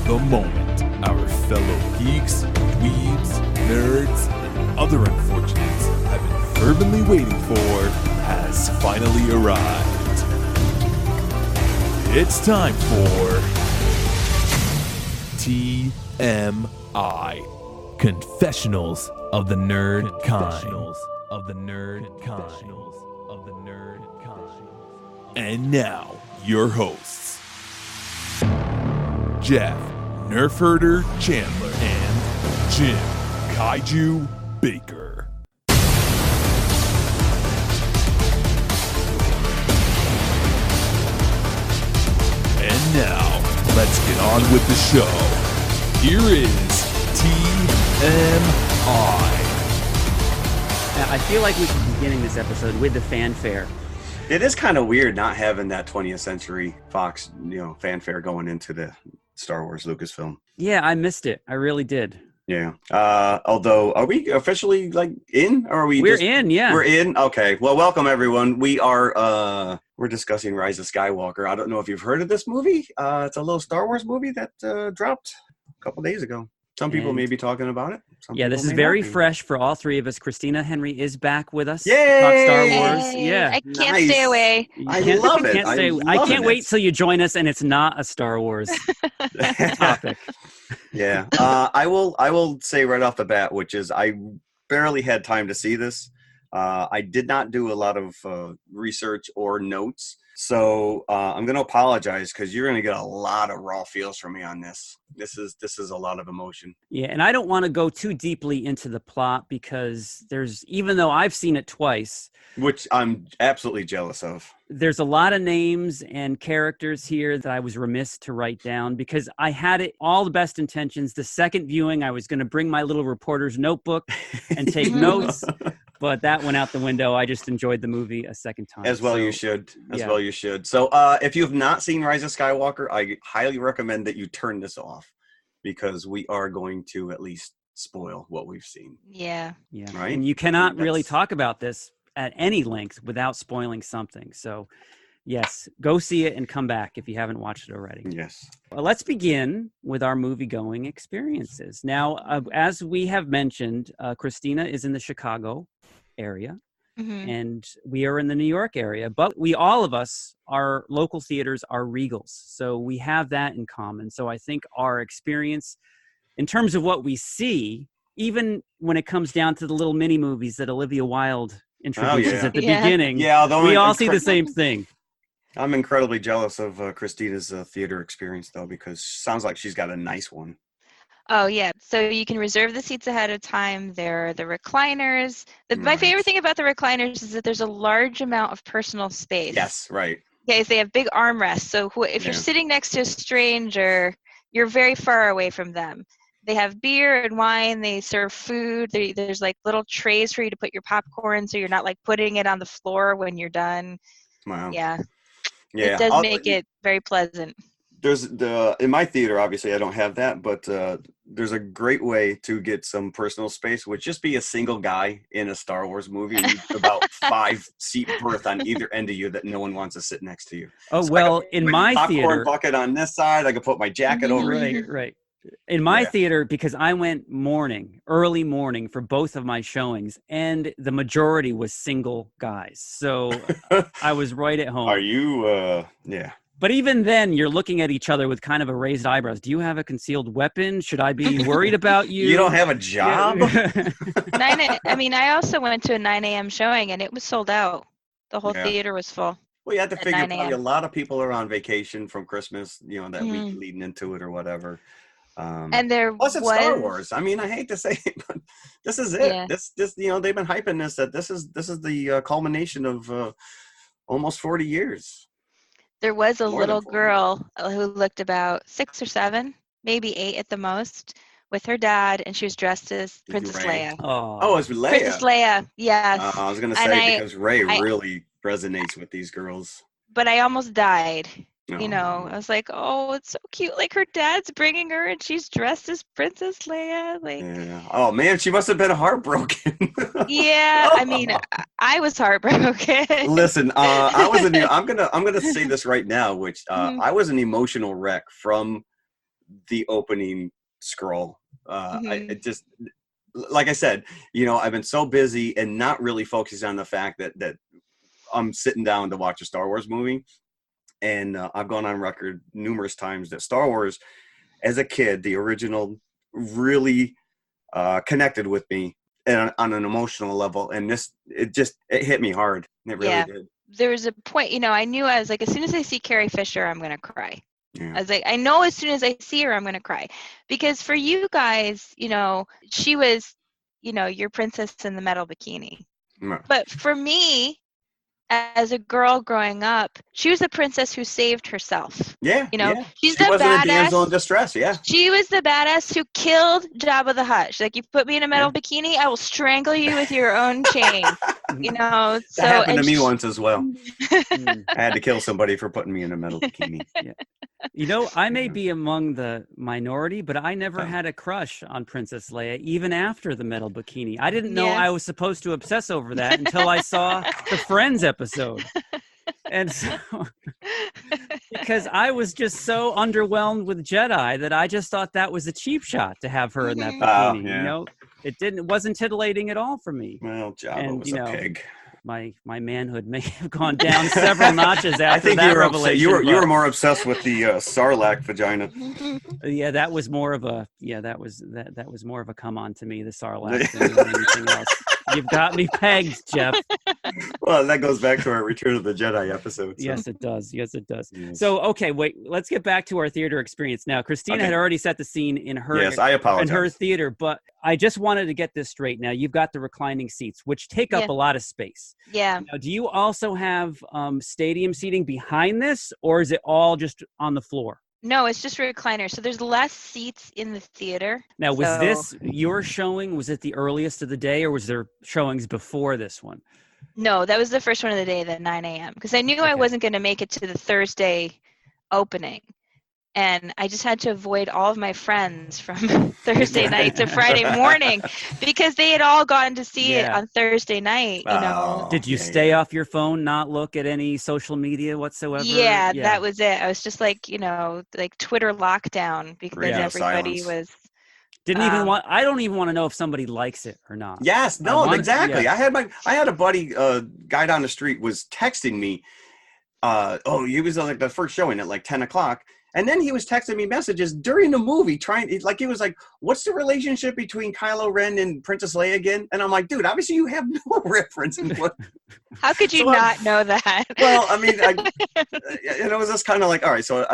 The moment our fellow geeks, dweebs, nerds, and other unfortunates have been fervently waiting for has finally arrived. It's time for TMI, Confessionals of the Nerd Kind. And now, your hosts, Jeff Nerfherder Chandler and Jim Kaiju Baker. And now, let's get on with the show. Here is TMI. I feel like we should be beginning this episode with the fanfare. It is kind of weird not having that 20th Century Fox, fanfare going into the Star Wars Lucasfilm. Yeah, I missed it. I really did. Yeah. Although, are we officially in? Or are we? We're in. Yeah. We're in. Okay. Well, welcome everyone. We are. We're discussing Rise of Skywalker. I don't know if you've heard of this movie. It's a little Star Wars movie that dropped a couple days ago. Some people may be talking about it. Yeah, this is very fresh for all three of us. Christina Henry is back with us. Yay! To talk Star Wars. Yeah. I can't stay away. I love it. I can't wait till you join us and it's not a Star Wars topic. Yeah. I will say right off the bat, which is I barely had time to see this. I did not do a lot of research or notes. So I'm going to apologize because you're going to get a lot of raw feels from me on this. This is a lot of emotion. Yeah, and I don't want to go too deeply into the plot because even though I've seen it twice, which I'm absolutely jealous of, there's a lot of names and characters here that I was remiss to write down because I had all the best intentions. The second viewing, I was going to bring my little reporter's notebook and take notes. But that went out the window. I just enjoyed the movie a second time. As well you should. So if you have not seen Rise of Skywalker, I highly recommend that you turn this off because we are going to at least spoil what we've seen. Yeah. Right? And you cannot really talk about this at any length without spoiling something. So, yes, go see it and come back if you haven't watched it already. Yes. Well, let's begin with our movie-going experiences. Now, as we have mentioned, Christina is in the Chicago area, and we are in the New York area, but all of us, our local theaters are Regals. So we have that in common. So I think our experience in terms of what we see, even when it comes down to the little mini movies that Olivia Wilde introduces at the beginning, we all see the same thing. I'm incredibly jealous of Christina's theater experience, though, because it sounds like she's got a nice one. Oh, yeah. So you can reserve the seats ahead of time. There are the recliners. My favorite thing about the recliners is that there's a large amount of personal space. Yes, right. Okay, they have big armrests. So if you're sitting next to a stranger, you're very far away from them. They have beer and wine. They serve food. There's like little trays for you to put your popcorn so you're not like putting it on the floor when you're done. Wow. Yeah. It does make it very pleasant. There's in my theater, obviously I don't have that, but there's a great way to get some personal space, which just be a single guy in a Star Wars movie and about 5-seat berth on either end of you that no one wants to sit next to you. Oh, so well, in my popcorn theater, bucket on this side, I could put my jacket over here. Right. In my theater, because I went early morning for both of my showings, and the majority was single guys. So I was right at home. Are you, yeah. But even then, you're looking at each other with kind of a raised eyebrows. Do you have a concealed weapon? Should I be worried about you? You don't have a job? I also went to a 9 a.m. showing, and it was sold out. The whole theater was full. Well, you have to figure probably a lot of people are on vacation from Christmas, that week leading into it or whatever. And plus it's Star Wars. I mean, I hate to say it, but this is it. Yeah. This they've been hyping this that this is the culmination of almost 40 years. There was a little girl who looked about 6 or 7, maybe 8 at the most, with her dad, and she was dressed as Princess Leia. Oh, it's Leia. Princess Leia, yes. I was going to say because Rey really resonates with these girls. But I almost died. I was like, oh, it's so cute. Like her dad's bringing her and she's dressed as Princess Leia. Yeah. Oh man, she must have been heartbroken. Yeah. I mean, I was heartbroken. Listen, I'm gonna say this right now, which I was an emotional wreck from the opening scroll. I just, like I said, I've been so busy and not really focused on the fact that I'm sitting down to watch a Star Wars movie. And I've gone on record numerous times that Star Wars, as a kid, the original, really connected with me on an emotional level. And it hit me hard. It really did. There was a point, I knew, I was like, as soon as I see Carrie Fisher, I'm going to cry. Yeah. I was like, I know as soon as I see her, I'm going to cry. Because for you guys, she was, your princess in the metal bikini. No. But for me, as a girl growing up, she was the princess who saved herself. Yeah. She's she the wasn't badass. a damsel in distress. Yeah. She was the badass who killed Jabba the Hutt. She's like, you put me in a metal bikini, I will strangle you with your own chain. That happened to me once as well. I had to kill somebody for putting me in a metal bikini. Yeah. I may be among the minority, but I never had a crush on Princess Leia, even after the metal bikini. I didn't know I was supposed to obsess over that until I saw the Friends episode. And so, because I was just so underwhelmed with Jedi that I just thought that was a cheap shot to have her in that bikini. It wasn't tittillating at all for me. Well, Jabba was a pig. My manhood may have gone down several notches after I think that revelation. You were more obsessed with the Sarlacc vagina. Yeah, that was more of a that was more of a come on to me, the Sarlacc than anything else. You've got me pegged, Jeff. Well, that goes back to our Return of the Jedi episode. So. Yes, it does. Yes. So, okay, wait. Let's get back to our theater experience now. Christina had already set the scene in her. Yes, I apologize. In her theater, but I just wanted to get this straight. Now, you've got the reclining seats, which take up a lot of space. Yeah. Now, do you also have stadium seating behind this, or is it all just on the floor? No, it's just recliner. So there's less seats in the theater. Now, was this your showing? Was it the earliest of the day, or was there showings before this one? No, that was the first one of the day, the 9 a.m. Because I knew I wasn't going to make it to the Thursday opening. And I just had to avoid all of my friends from Thursday night to Friday morning because they had all gotten to see it on Thursday night. Did you stay off your phone, not look at any social media whatsoever? Yeah, that was it. I was just like Twitter lockdown because everybody was. Didn't even want. I don't even want to know if somebody likes it or not. Yes, no, exactly. Yeah. I had a buddy, guy down the street was texting me. He was like the first showing at like 10 o'clock. And then he was texting me messages during the movie he was like, what's the relationship between Kylo Ren and Princess Leia again? And I'm like, dude, obviously you have no reference. How could you not know that? Well, I mean, it was just kind of like, all right, so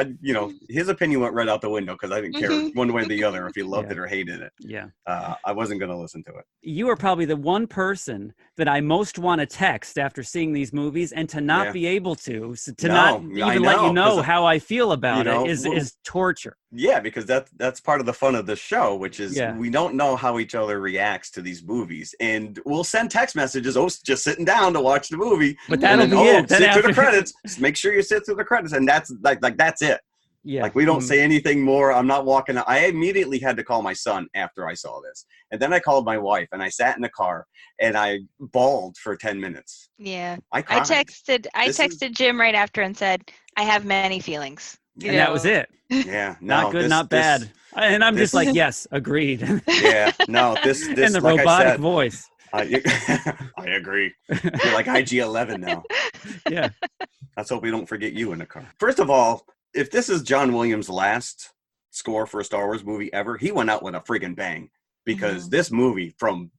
his opinion went right out the window because I didn't care one way or the other if he loved it or hated it. Yeah. I wasn't going to listen to it. You are probably the one person that I most want to text after seeing these movies and to not be able to not even let you know how I feel about it is torture. Yeah, because that's part of the fun of the show, which is we don't know how each other reacts to these movies, and we'll send text messages. Just sitting down to watch the movie, but that'll be it. Sit through the credits. Just make sure you sit through the credits, and that's like that's it. Yeah, like we don't say anything more. I'm not walking out. I immediately had to call my son after I saw this, and then I called my wife, and I sat in the car and I bawled for 10 minutes. Yeah, I texted Jim right after and said, "I have many feelings." And that was it. Yeah, not good, not bad. And I'm just like, yes, agreed. Yeah, no, this in the like robotic voice. I agree. You're like IG-11 now. Yeah. Let's hope we don't forget you in the car. First of all, if this is John Williams' last score for a Star Wars movie ever, he went out with a friggin' bang. Because this movie, from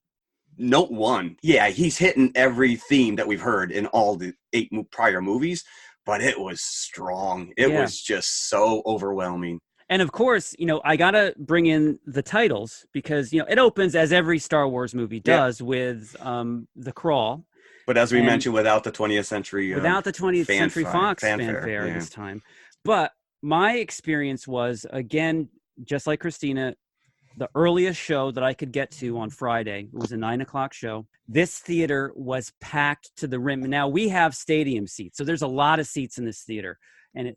note one, he's hitting every theme that we've heard in all the 8 prior movies. But it was strong. It was just so overwhelming. And of course, I got to bring in the titles because, it opens as every Star Wars movie does with the crawl. But as we mentioned, without the 20th Century Century Fox fanfare this time. But my experience was, again, just like Christina, the earliest show that I could get to on Friday. It was a 9 o'clock show. This theater was packed to the rim. Now we have stadium seats, so there's a lot of seats in this theater. And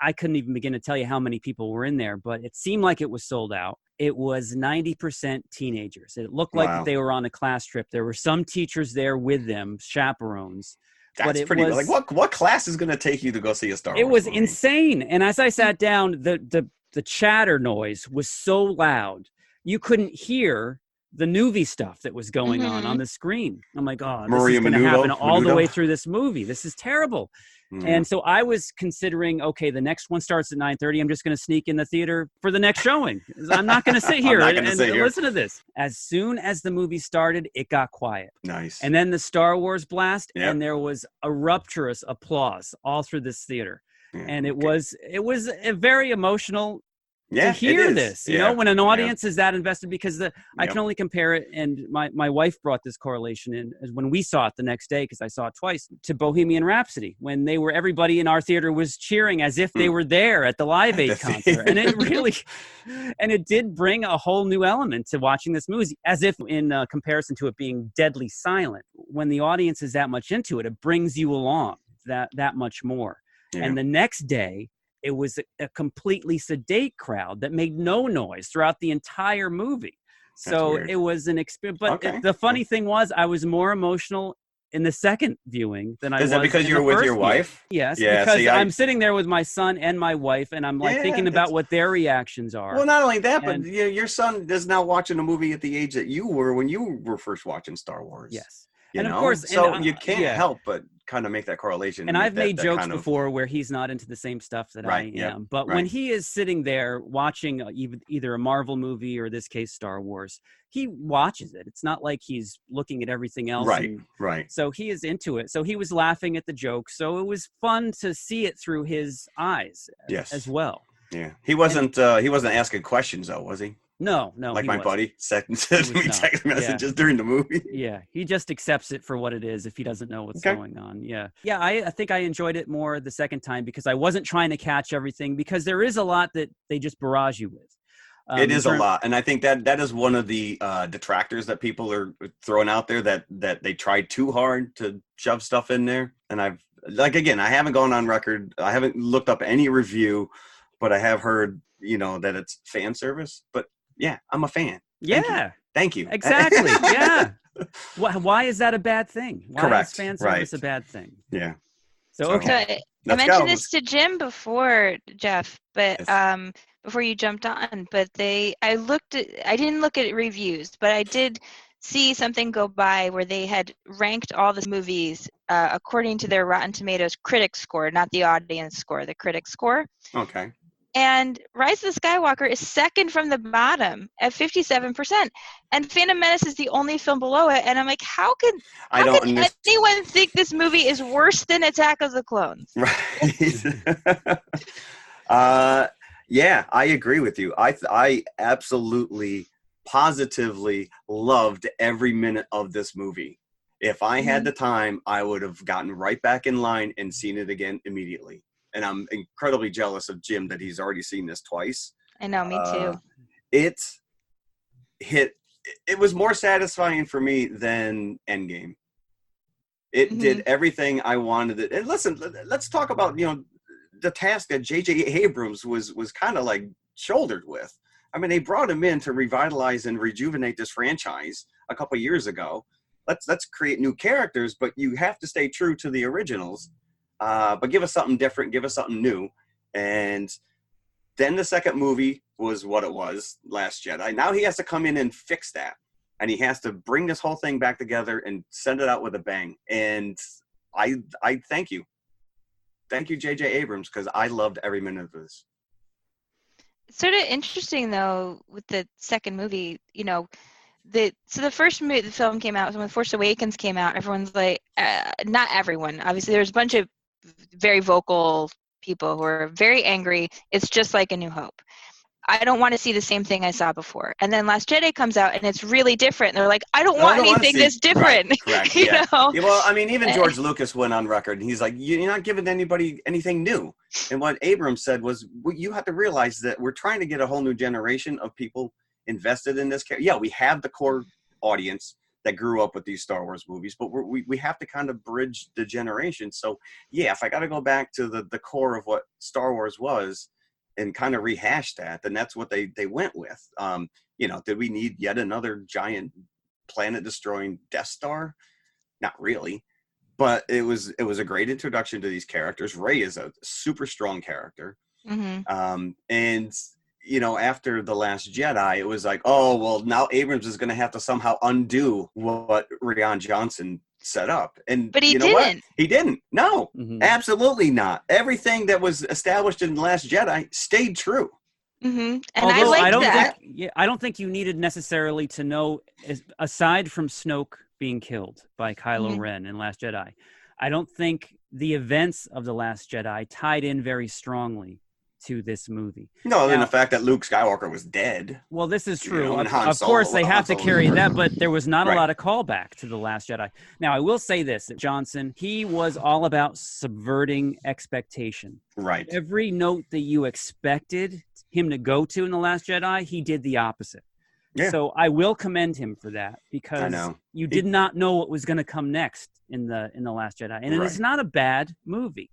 I couldn't even begin to tell you how many people were in there, but it seemed like it was sold out. It was 90% teenagers. It looked like they were on a class trip. There were some teachers there with them, chaperones. That's pretty like what class is going to take you to go see a Star Wars movie? It was movie? Insane. And as I sat down, the the chatter noise was so loud you couldn't hear the movie stuff that was going on the screen. I'm like, oh, this is going to happen all the way through this movie. This is terrible. And so I was considering, okay, the next one starts at 9:30. I'm just going to sneak in the theater for the next showing. I'm not going to sit here and listen to this. As soon as the movie started, it got quiet. Nice. And then the Star Wars blast, and there was a rapturous applause all through this theater. And it was a very emotional to hear this, you know, when an audience is that invested, because I can only compare it. And my wife brought this correlation in when we saw it the next day, because I saw it twice, to Bohemian Rhapsody, when everybody in our theater was cheering as if they were there at the Live Aid concert. And it did bring a whole new element to watching this movie, as if in comparison to it being deadly silent. When the audience is that much into it, it brings you along that much more. Yeah. And the next day, it was a completely sedate crowd that made no noise throughout the entire movie. So it was an experience. But the funny thing was, I was more emotional in the second viewing than I was. Is that because you're with your wife? Yes, because I'm sitting there with my son and my wife, and I'm like thinking about what their reactions are. Well, not only that, but your son is now watching a movie at the age that you were when you were first watching Star Wars. Yes. And of course, so you can't help but kind of make that correlation. And I've made jokes before where he's not into the same stuff that I am. But when he is sitting there watching either a Marvel movie or, in this case, Star Wars, he watches it. It's not like he's looking at everything else. Right. So he is into it. So he was laughing at the jokes. So it was fun to see it through his eyes as well. Yeah. He wasn't asking questions, though, was he? No. Like my buddy sent me text messages during the movie. Yeah, he just accepts it for what it is if he doesn't know what's going on. Yeah. I think I enjoyed it more the second time because I wasn't trying to catch everything, because there is a lot that they just barrage you with. It is a lot, and I think that is one of the detractors that people are throwing out there, that they tried too hard to shove stuff in there. And I haven't gone on record. I haven't looked up any review, but I have heard that it's fan service. But yeah, I'm a fan. Thank you. Exactly. Yeah. Why is that a bad thing? Why Correct. is fan service a bad thing? Yeah. So I mentioned this to Jim before, Jeff, but before you jumped on. But I didn't look at reviews, but I did see something go by where they had ranked all the movies according to their Rotten Tomatoes critic score, not the audience score, the critic score. Okay. And Rise of Skywalker is second from the bottom at 57%. And Phantom Menace is the only film below it. And I'm like, how can anyone think this movie is worse than Attack of the Clones? Right. Yeah, I agree with you. I absolutely, positively loved every minute of this movie. If I had the time, I would have gotten right back in line and seen it again immediately. And I'm incredibly jealous of Jim that he's already seen this twice. I know, me too. It was more satisfying for me than Endgame. It did everything I wanted it. And listen, let's talk about, the task that J.J. Abrams was kind of like shouldered with. I mean, they brought him in to revitalize and rejuvenate this franchise a couple of years ago. Let's create new characters, but you have to stay true to the originals. But give us something different, give us something new. And then the second movie was what it was, Last Jedi. Now he has to come in and fix that. And he has to bring this whole thing back together and send it out with a bang. And I thank you. Thank you, J.J. Abrams, because I loved every minute of this. It's sort of interesting, though, with the second movie, the first movie, the film came out, when The Force Awakens came out, everyone's like, not everyone. Obviously, there's a bunch of very vocal people who are very angry. It's just like A New Hope. I don't want to see the same thing I saw before. And then Last Jedi comes out, and it's really different. And they're like, I don't want anything that's different. Right, correct, you know? Yeah, well, I mean, even George Lucas went on record, and he's like, you're not giving anybody anything new. And what Abrams said was, you have to realize that we're trying to get a whole new generation of people invested in this. Yeah, we have the core audience that grew up with these Star Wars movies, but we have to kind of bridge the generation. So yeah, if I got to go back to the core of what Star Wars was and kind of rehash that, then that's what they went with. Did we need yet another giant planet destroying Death Star? Not really, but it was a great introduction to these characters. Rey is a super strong character. And after The Last Jedi, it was like, oh, well, now Abrams is going to have to somehow undo what Rian Johnson set up. But he didn't. What? He didn't. No, Mhm. absolutely not. Everything that was established in The Last Jedi stayed true. And Although I like that. I don't think you needed necessarily to know, aside from Snoke being killed by Kylo Ren in Last Jedi, I don't think the events of The Last Jedi tied in very strongly to this movie. No, then the fact that Luke Skywalker was dead. Well, this is true. And Of course, they have to carry that, but there was not a lot of callback to The Last Jedi. Now, I will say this, that Johnson, he was all about subverting expectation. Right. Every note that you expected him to go to in The Last Jedi, he did the opposite. Yeah. So I will commend him for that, because you did not know what was going to come next in the Last Jedi. And it's not a bad movie.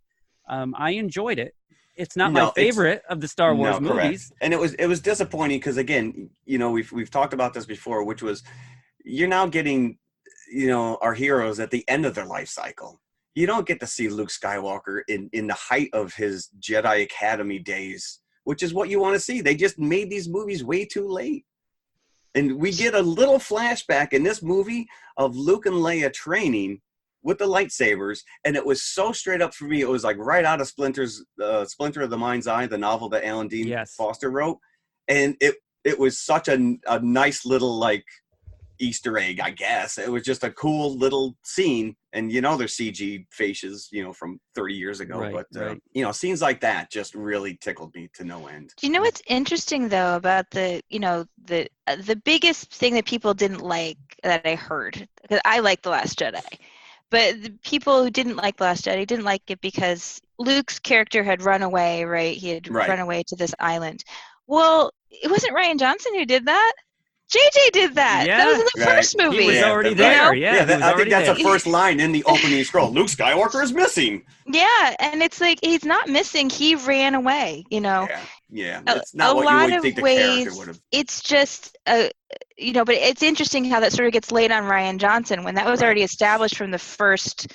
I enjoyed it. It's not my favorite of the Star Wars movies. And it was disappointing because, again, we've talked about this before, which was, you're now getting, our heroes at the end of their life cycle. You don't get to see Luke Skywalker in the height of his Jedi Academy days, which is what you want to see. They just made these movies way too late. And we get a little flashback in this movie of Luke and Leia training with the lightsabers, and it was so straight up for me. It was like right out of Splinter of the Mind's Eye, the novel that Alan Dean Foster wrote, and it was such a nice little like Easter egg, I guess. It was just a cool little scene, and there's CG faces, from 30 years ago, scenes like that just really tickled me to no end. Do you know what's interesting though about the biggest thing that people didn't like that I heard, because I like The Last Jedi. But the people who didn't like The Last Jedi didn't like it because Luke's character had run away, right? He had run away to this island. Well, it wasn't Rian Johnson who did that. JJ did that. Yeah. That was in the first movie. He was already there. I think that's the first line in the opening scroll. Luke Skywalker is missing. Yeah, and it's like he's not missing. He ran away, Yeah. It's not what you would think the character would have. It's just but it's interesting how that sort of gets laid on Rian Johnson when that was already established from the first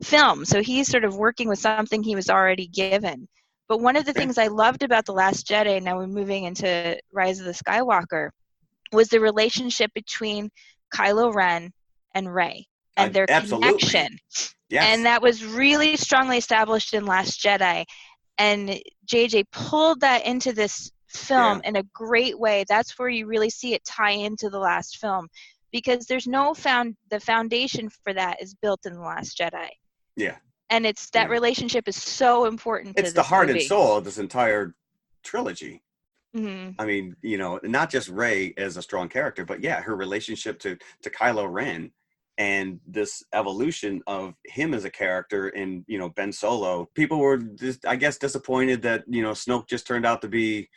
film. So he's sort of working with something he was already given. But one of the things I loved about The Last Jedi, now we're moving into Rise of the Skywalker, was the relationship between Kylo Ren and Rey and their connection. Yes. And that was really strongly established in Last Jedi. And JJ pulled that into this film in a great way. That's where you really see it tie into the last film, because there's the foundation for that is built in The Last Jedi. Yeah. And it's that relationship is so important. It's the heart and soul of this entire trilogy. Mm-hmm. I mean, not just Rey as a strong character, but her relationship to Kylo Ren and this evolution of him as a character in, Ben Solo. People were just, I guess, disappointed that, Snoke just turned out to be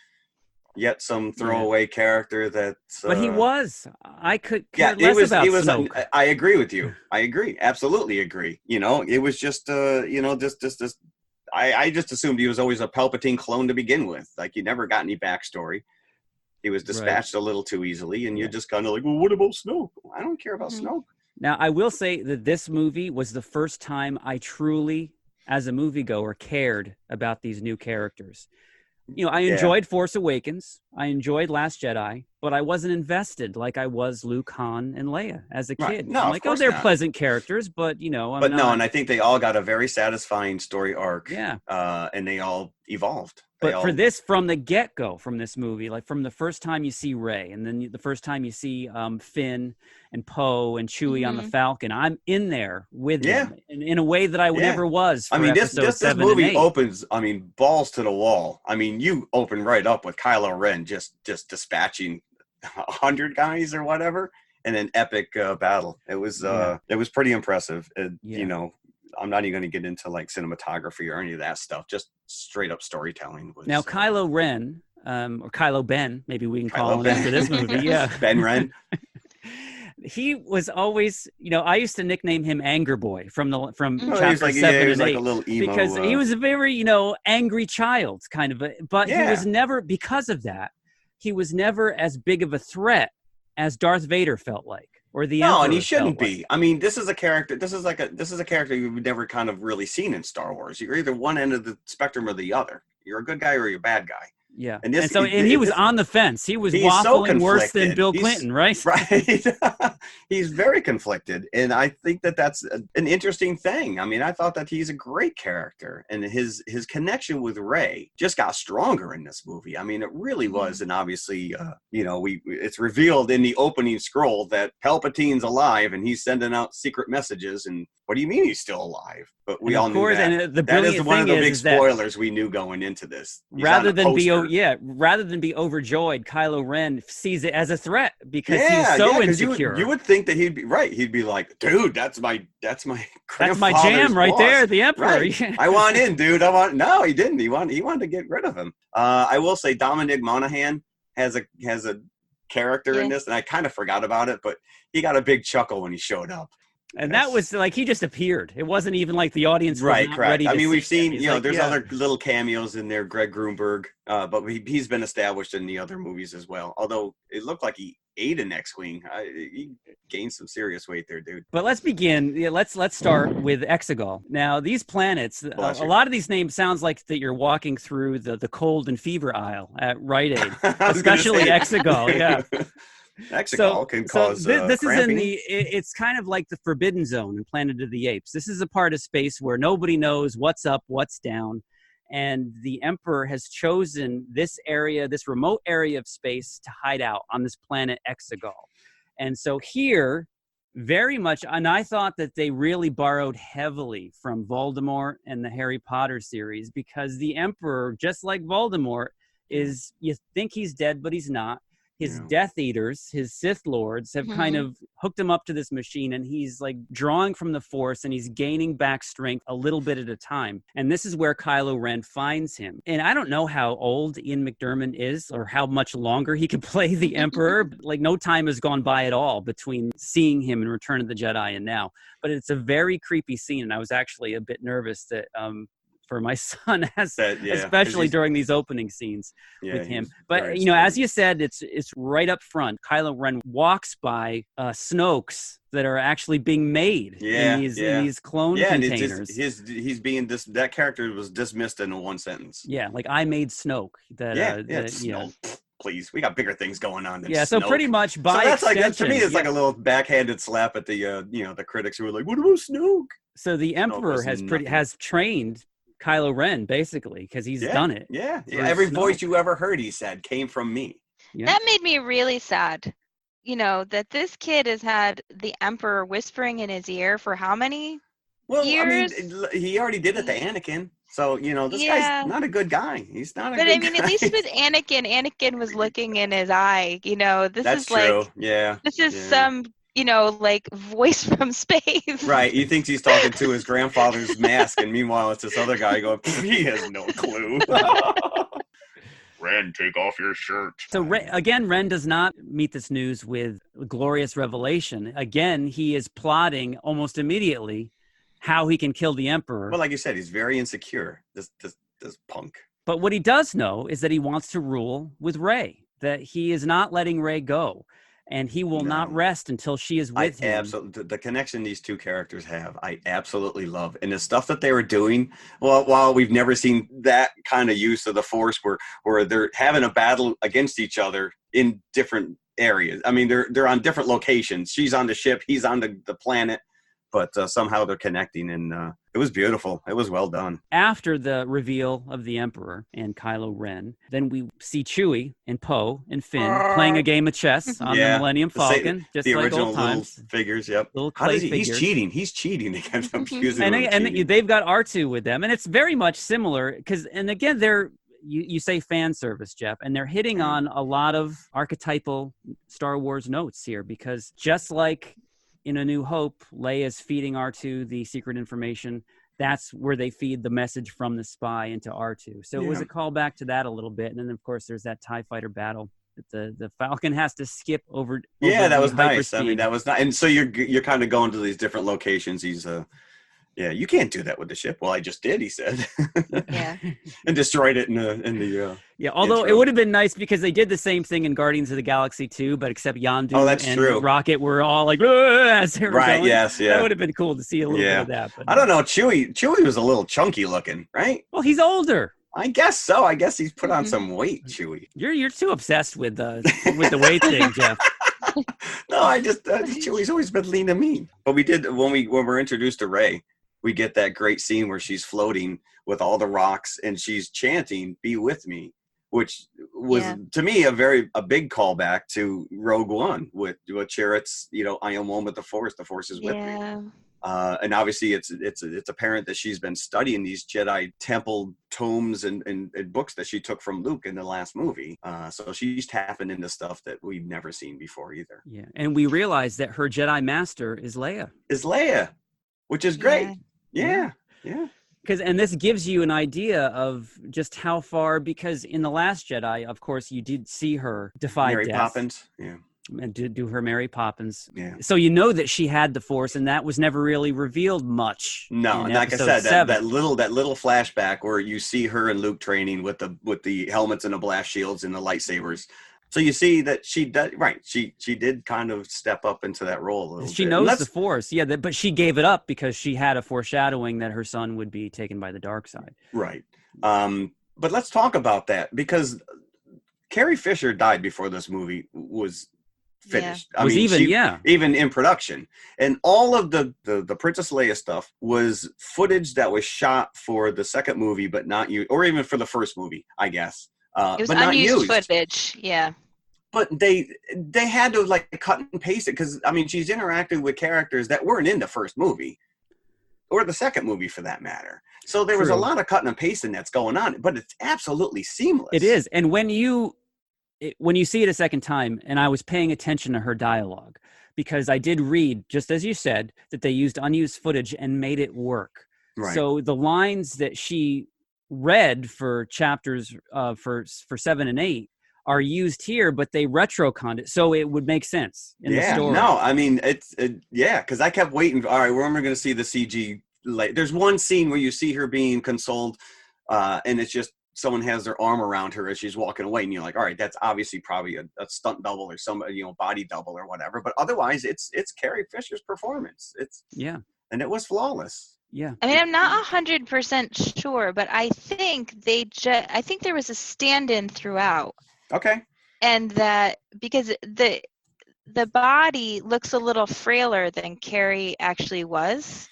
yet some throwaway character that. But he was. I could care less about Snoke. I agree with you. I agree. Absolutely agree. It was just, just I just assumed he was always a Palpatine clone to begin with. Like, you never got any backstory. He was dispatched a little too easily, and you're just kind of like, well, what about Snoke? I don't care about Snoke. Now, I will say that this movie was the first time I truly, as a moviegoer, cared about these new characters. I enjoyed Force Awakens. I enjoyed Last Jedi, but I wasn't invested like I was Luke, Han, and Leia as a kid. No, I'm like, they're pleasant characters, but, I'm not. And I think they all got a very satisfying story arc. Yeah. And they all evolved. But from the get-go, from this movie, like from the first time you see Rey, and then the first time you see Finn and Poe and Chewie on the Falcon, I'm in there with them in a way that I never was for this movie opens, balls to the wall. You open right up with Kylo Ren just dispatching 100 guys or whatever in an epic battle. It was pretty impressive. I'm not even going to get into like cinematography or any of that stuff. Just straight up storytelling. Now, Kylo Ren, or Kylo Ben, maybe we can call him after this movie. Yeah, Ben Ren. He was always, I used to nickname him Anger Boy from chapter 7 and 8, like a little emo, because he was a very, angry child kind of. But he was never, because of that, he was never as big of a threat as Darth Vader felt like. Or the Emperor and he shouldn't be. This is a character. This is a character you've never kind of really seen in Star Wars. You're either one end of the spectrum or the other. You're a good guy or you're a bad guy. Yeah. And he was on the fence. He was waffling worse than Bill Clinton, right? Right. He's very conflicted. And I think that that's an interesting thing. I mean, I thought that he's a great character, and his connection with Rey just got stronger in this movie. I mean, it really was. And obviously, it's revealed in the opening scroll that Palpatine's alive and he's sending out secret messages. And what do you mean he's still alive? But we all knew that. And the that is one of the big is spoilers we knew going into this. Rather than be overjoyed, Kylo Ren sees it as a threat because he's so insecure. You would think that he'd be right. He'd be like, dude, that's my jam right there, the Emperor. Right. I want in, dude. No, he didn't. He wanted to get rid of him. I will say Dominic Monaghan has a character in this, and I kind of forgot about it, but he got a big chuckle when he showed up. And that was like, he just appeared. It wasn't even like the audience was right, not correct. ready to I mean, we've seen, him. there's other little cameos in there, Greg Grunberg, but he's been established in the other movies as well. Although it looked like he ate an X-Wing. He gained some serious weight there, dude. But let's begin. Yeah, let's start with Exegol. Now, these planets, a lot of these names sounds like that you're walking through the cold and fever aisle at Rite Aid, especially Exegol, yeah. Exegol can cause this cramping. it's kind of like the Forbidden Zone in Planet of the Apes. This is a part of space where nobody knows what's up, what's down, and the Emperor has chosen this area, this remote area of space, to hide out on this planet Exegol. And so here, very much, and I thought that they really borrowed heavily from Voldemort and the Harry Potter series, because the Emperor, just like Voldemort, is, you think he's dead, but he's not. His Death Eaters, his Sith Lords, have kind of hooked him up to this machine, and he's like drawing from the Force, and he's gaining back strength a little bit at a time. And this is where Kylo Ren finds him. And I don't know how old Ian McDiarmid is or how much longer he could play the Emperor. Like, no time has gone by at all between seeing him in Return of the Jedi and now. But it's a very creepy scene, and I was actually a bit nervous that for my son, especially during these opening scenes with him. But, as you said, it's right up front. Kylo Ren walks by Snokes that are actually being made in these clone containers. And that character was dismissed in one sentence. Yeah, like, I made Snoke. Snoke. Please, we got bigger things going on than so Snoke. pretty much by that's extension, to me, it's like a little backhanded slap at the the critics who were like, what about Snoke? So the Emperor has trained Kylo Ren, basically, because he's done it. Yeah. Every voice you ever heard, he said, came from me. Yeah. That made me really sad. That this kid has had the Emperor whispering in his ear for how many years? I mean, he already did it to Anakin. So, this guy's not a good guy. He's not a good guy. But I mean, at least with Anakin was looking in his eye. This true. This is some like voice from space. Right. He thinks he's talking to his grandfather's mask, and meanwhile it's this other guy going, he has no clue. Ren, take off your shirt. So Ren does not meet this news with a glorious revelation. Again, he is plotting almost immediately how he can kill the Emperor. Well, like you said, he's very insecure, this punk. But what he does know is that he wants to rule with Rey, that he is not letting Rey go. And he will not rest until she is with him. Absolutely, the connection these two characters have, I absolutely love. And the stuff that they were doing, while we've never seen that kind of use of the Force, where they're having a battle against each other in different areas. I mean, they're on different locations. She's on the ship, he's on the planet, but somehow they're connecting, and it was beautiful. It was well done. After the reveal of the Emperor and Kylo Ren, then we see Chewie and Poe and Finn playing a game of chess on the Millennium Falcon, just the like original old times. Little figures. Yep. Little clay figures. He's cheating against them. And they've got R2 with them, and it's very much similar because, and again, they're. You say fan service, Jeff, and they're hitting on a lot of archetypal Star Wars notes here, because just like in A New Hope, Leia's feeding R2 the secret information. That's where they feed the message from the spy into R2. So it was a callback to that a little bit. And then, of course, there's that TIE fighter battle that the Falcon has to skip over. That was nice. I mean, that was nice. And so you're kind of going to these different locations. You can't do that with the ship. Well, I just did, he said. And destroyed it in the although it would have been nice because they did the same thing in Guardians of the Galaxy 2, but except Yondu and Rocket were all like, as they were going. That would have been cool to see a little bit of that. But I don't know. Chewie was a little chunky looking, right? Well, he's older. I guess so. I guess he's put on some weight, Chewie. You're too obsessed with the weight thing, Jeff. No, I just Chewie's always been lean and mean. But we did when we're introduced to Rey, we get that great scene where she's floating with all the rocks and she's chanting "Be with me," which was to me a big callback to Rogue One with Chirrut's, I am one with the Force is with me. And obviously it's apparent that she's been studying these Jedi temple tomes and books that she took from Luke in the last movie. So she's tapping into stuff that we've never seen before either. Yeah, and we realize that her Jedi master is Leia. Which is great. Yeah. And this gives you an idea of just how far, because in The Last Jedi, of course, you did see her defy Mary death. Poppins. Yeah. And do her Mary Poppins. Yeah. So you know that she had the Force, and that was never really revealed much. No, and like I said, that little flashback where you see her and Luke training with the helmets and the blast shields and the lightsabers. So you see that she did right. She did kind of step up into that role a little bit. She knows the Force, but she gave it up because she had a foreshadowing that her son would be taken by the dark side. Right. But let's talk about that, because Carrie Fisher died before this movie was finished. Even in production, and all of the Princess Leia stuff was footage that was shot for the second movie, but not used, or even for the first movie, I guess. It was but not unused used. footage. Yeah. But they had to cut and paste it, because she's interacting with characters that weren't in the first movie or the second movie for that matter. So there was a lot of cutting and pasting that's going on, but it's absolutely seamless. It is, and when you see it a second time, and I was paying attention to her dialogue, because I did read, just as you said, that they used unused footage and made it work. Right. So the lines that she read for chapters for 7 and 8 are used here, but they retroconned it, so it would make sense in the story. Because I kept waiting. All right, when am I going to see the CG? There's one scene where you see her being consoled, and it's just someone has their arm around her as she's walking away, and you're like, all right, that's obviously probably a stunt double or some body double or whatever. But otherwise, it's Carrie Fisher's performance. And it was flawless. Yeah. I'm not 100% sure, but I think I think there was a stand-in throughout. Okay. And that because the body looks a little frailer than Carrie actually was.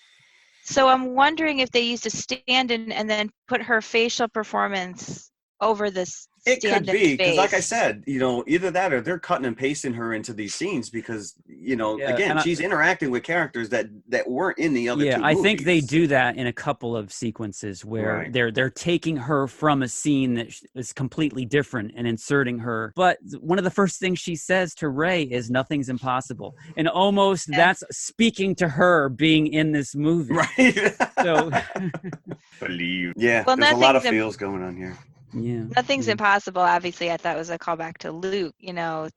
So I'm wondering if they used a stand-in and then put her facial performance over this. It could be, because like I said, either that or they're cutting and pasting her into these scenes because, again, she's interacting with characters that weren't in the other two movies. I think they do that in a couple of sequences where they're taking her from a scene that is completely different and inserting her. But one of the first things she says to Rey is nothing's impossible. And almost that's speaking to her being in this movie. Right. So believe. Yeah, well, there's a lot of feels going on here. Yeah. Nothing's impossible. Obviously, I thought was a callback to Luke,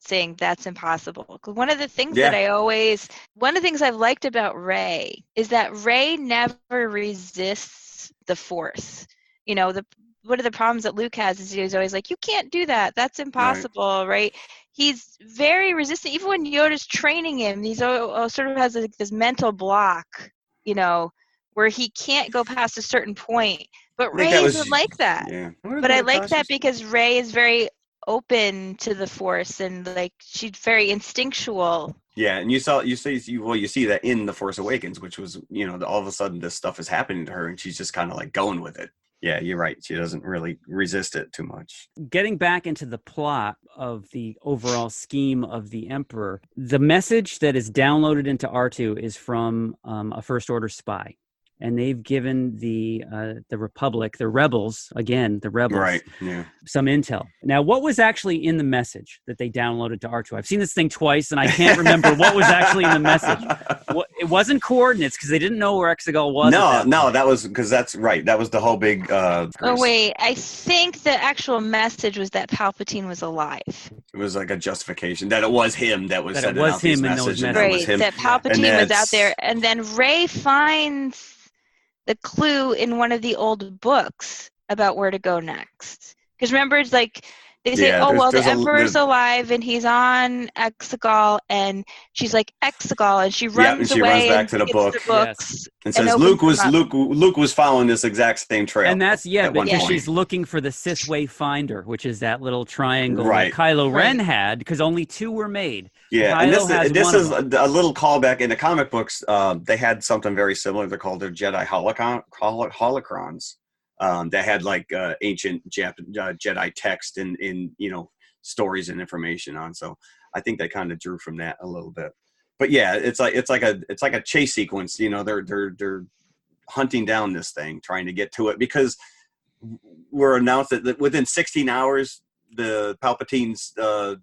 saying that's impossible. One of the things one of the things I've liked about Rey is that Rey never resists the Force. One of the problems that Luke has is he's always like, you can't do that. That's impossible, right? He's very resistant. even when Yoda's training him, he's sort of has this mental block, where he can't go past a certain point. But Rey isn't like that. Yeah. But I like that because Rey is very open to the Force and she's very instinctual. Yeah, and you see that in The Force Awakens, which was, all of a sudden this stuff is happening to her and she's just kind of going with it. Yeah, you're right. She doesn't really resist it too much. Getting back into the plot of the overall scheme of the Emperor, the message that is downloaded into R2 is from a First Order spy. And they've given the Republic, the rebels, right, yeah, some intel. Now, what was actually in the message that they downloaded to R2? I've seen this thing twice, and I can't remember what was actually in the message. It wasn't coordinates, because they didn't know where Exegol was. No, that was because that's right. That was the whole big. Wait, I think the actual message was that Palpatine was alive. It was like a justification that it was him that was sending out these messages. Right, that Palpatine was out there, and then Rey finds the clue in one of the old books about where to go next. Because remember, it's They say, Yeah, oh, well, the there's Emperor's alive and he's on Exegol, and she's like, Exegol, and she and runs she away runs back and to the gets book. the books. Yes. And says opens them up. Luke was following this exact same trail. And that's at one because point. she's looking for the Sith Way Finder, which is that little triangle Right. that Kylo Ren Right. had, because only 2 were made. Yeah, Kylo has and this one is of them. a little callback in the comic books. They had something very similar. They're called their Jedi holocrons. That had like ancient Jedi text and in stories and information on. So I think they kind of drew from that a little bit. But yeah, it's like a chase sequence. They're hunting down this thing, trying to get to it, because we're announced that within 16 hours, the Palpatine's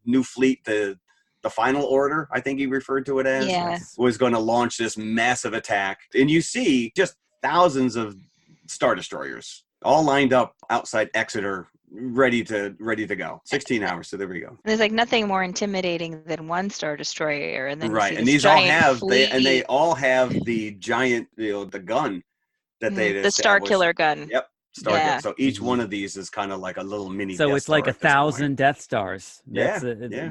new fleet, the Final Order, I think he referred to it as, was going to launch this massive attack. And you see just thousands of Star Destroyers all lined up outside Exeter, ready to go. 16 hours, so there we go. And there's like nothing more intimidating than one Star Destroyer, and then you see and this these all giant have fleet. they all have the giant, the gun that they the Star Killer gun. Yep. Star Yeah. Killer. So each one of these is kind of like a little mini. So Death it's like Star 1,000 Death Stars. Yeah,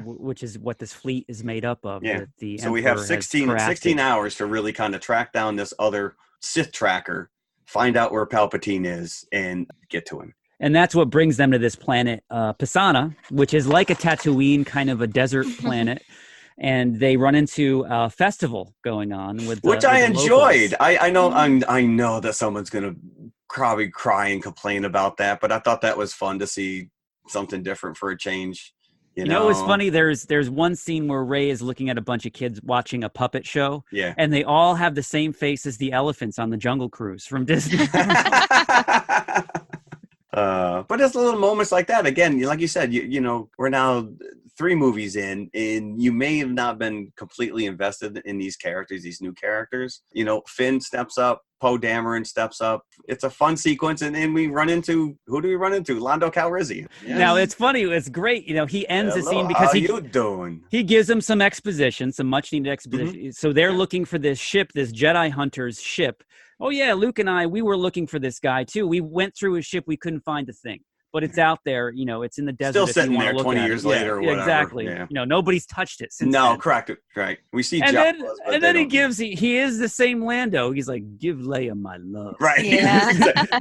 Which is what this fleet is made up of. Yeah. That the So we have Emperor has 16 crafted. hours to really kind of track down this other Sith tracker, find out where Palpatine is, and get to him. And that's what brings them to this planet, Pisana, which is like a Tatooine, kind of a desert planet. And they run into a festival going on which I enjoyed. Locals. I know that someone's gonna probably cry and complain about that, but I thought that was fun to see something different for a change. You know, it was funny. There's one scene where Rey is looking at a bunch of kids watching a puppet show. Yeah. And they all have the same face as the elephants on the Jungle Cruise from Disney. But it's little moments like that. Again, like you said, we're now 3 movies in, and you may have not been completely invested in these characters, these new characters. Finn steps up, Poe Dameron steps up. It's a fun sequence, and then we run into, who do we run into? Lando Calrissian. Yes. Now it's funny. It's great. He ends the scene because he gives them some exposition, some much needed exposition. Mm-hmm. So they're looking for this ship, this Jedi Hunter's ship. Oh yeah, Luke and we were looking for this guy too. We went through his ship. We couldn't find a thing, but it's out there. It's in the desert. Still sitting there 20 years later or whatever. Exactly. Yeah. Nobody's touched it since. No, then. correct. Right. We see And Jawas, then, he is the same Lando. He's like, give Leia my love. Right. Yeah.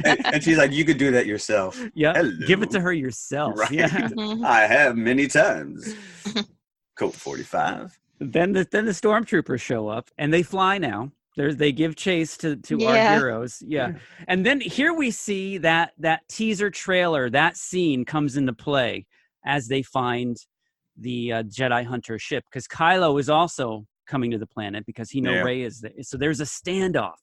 and she's like, you could do that yourself. Yeah. Hello. Give it to her yourself. Right. Yeah. I have many times. Colt 45. Then the stormtroopers show up and they fly now. They give chase to our heroes. Yeah. And then here we see that teaser trailer, that scene comes into play as they find the Jedi Hunter ship, because Kylo is also coming to the planet because he knows Rey is there. So there's a standoff.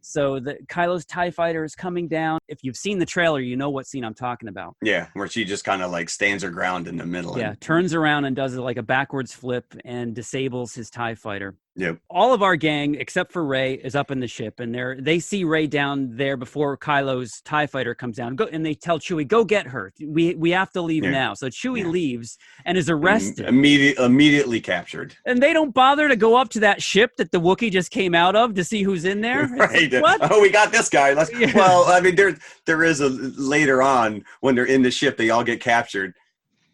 So Kylo's TIE fighter is coming down. If you've seen the trailer, you know what scene I'm talking about. Yeah, where she just kind of like stands her ground in the middle. Yeah, turns around and does like a backwards flip and disables his TIE fighter. Yep. All of our gang, except for Rey, is up in the ship, and they see Rey down there before Kylo's TIE fighter comes down. And they tell Chewie, "Go get her. We have to leave now." So Chewie leaves and is arrested. Immediately captured. And they don't bother to go up to that ship that the Wookiee just came out of to see who's in there. Right. Like, what? Oh, we got this guy. Well, I mean, there is later on when they're in the ship, they all get captured.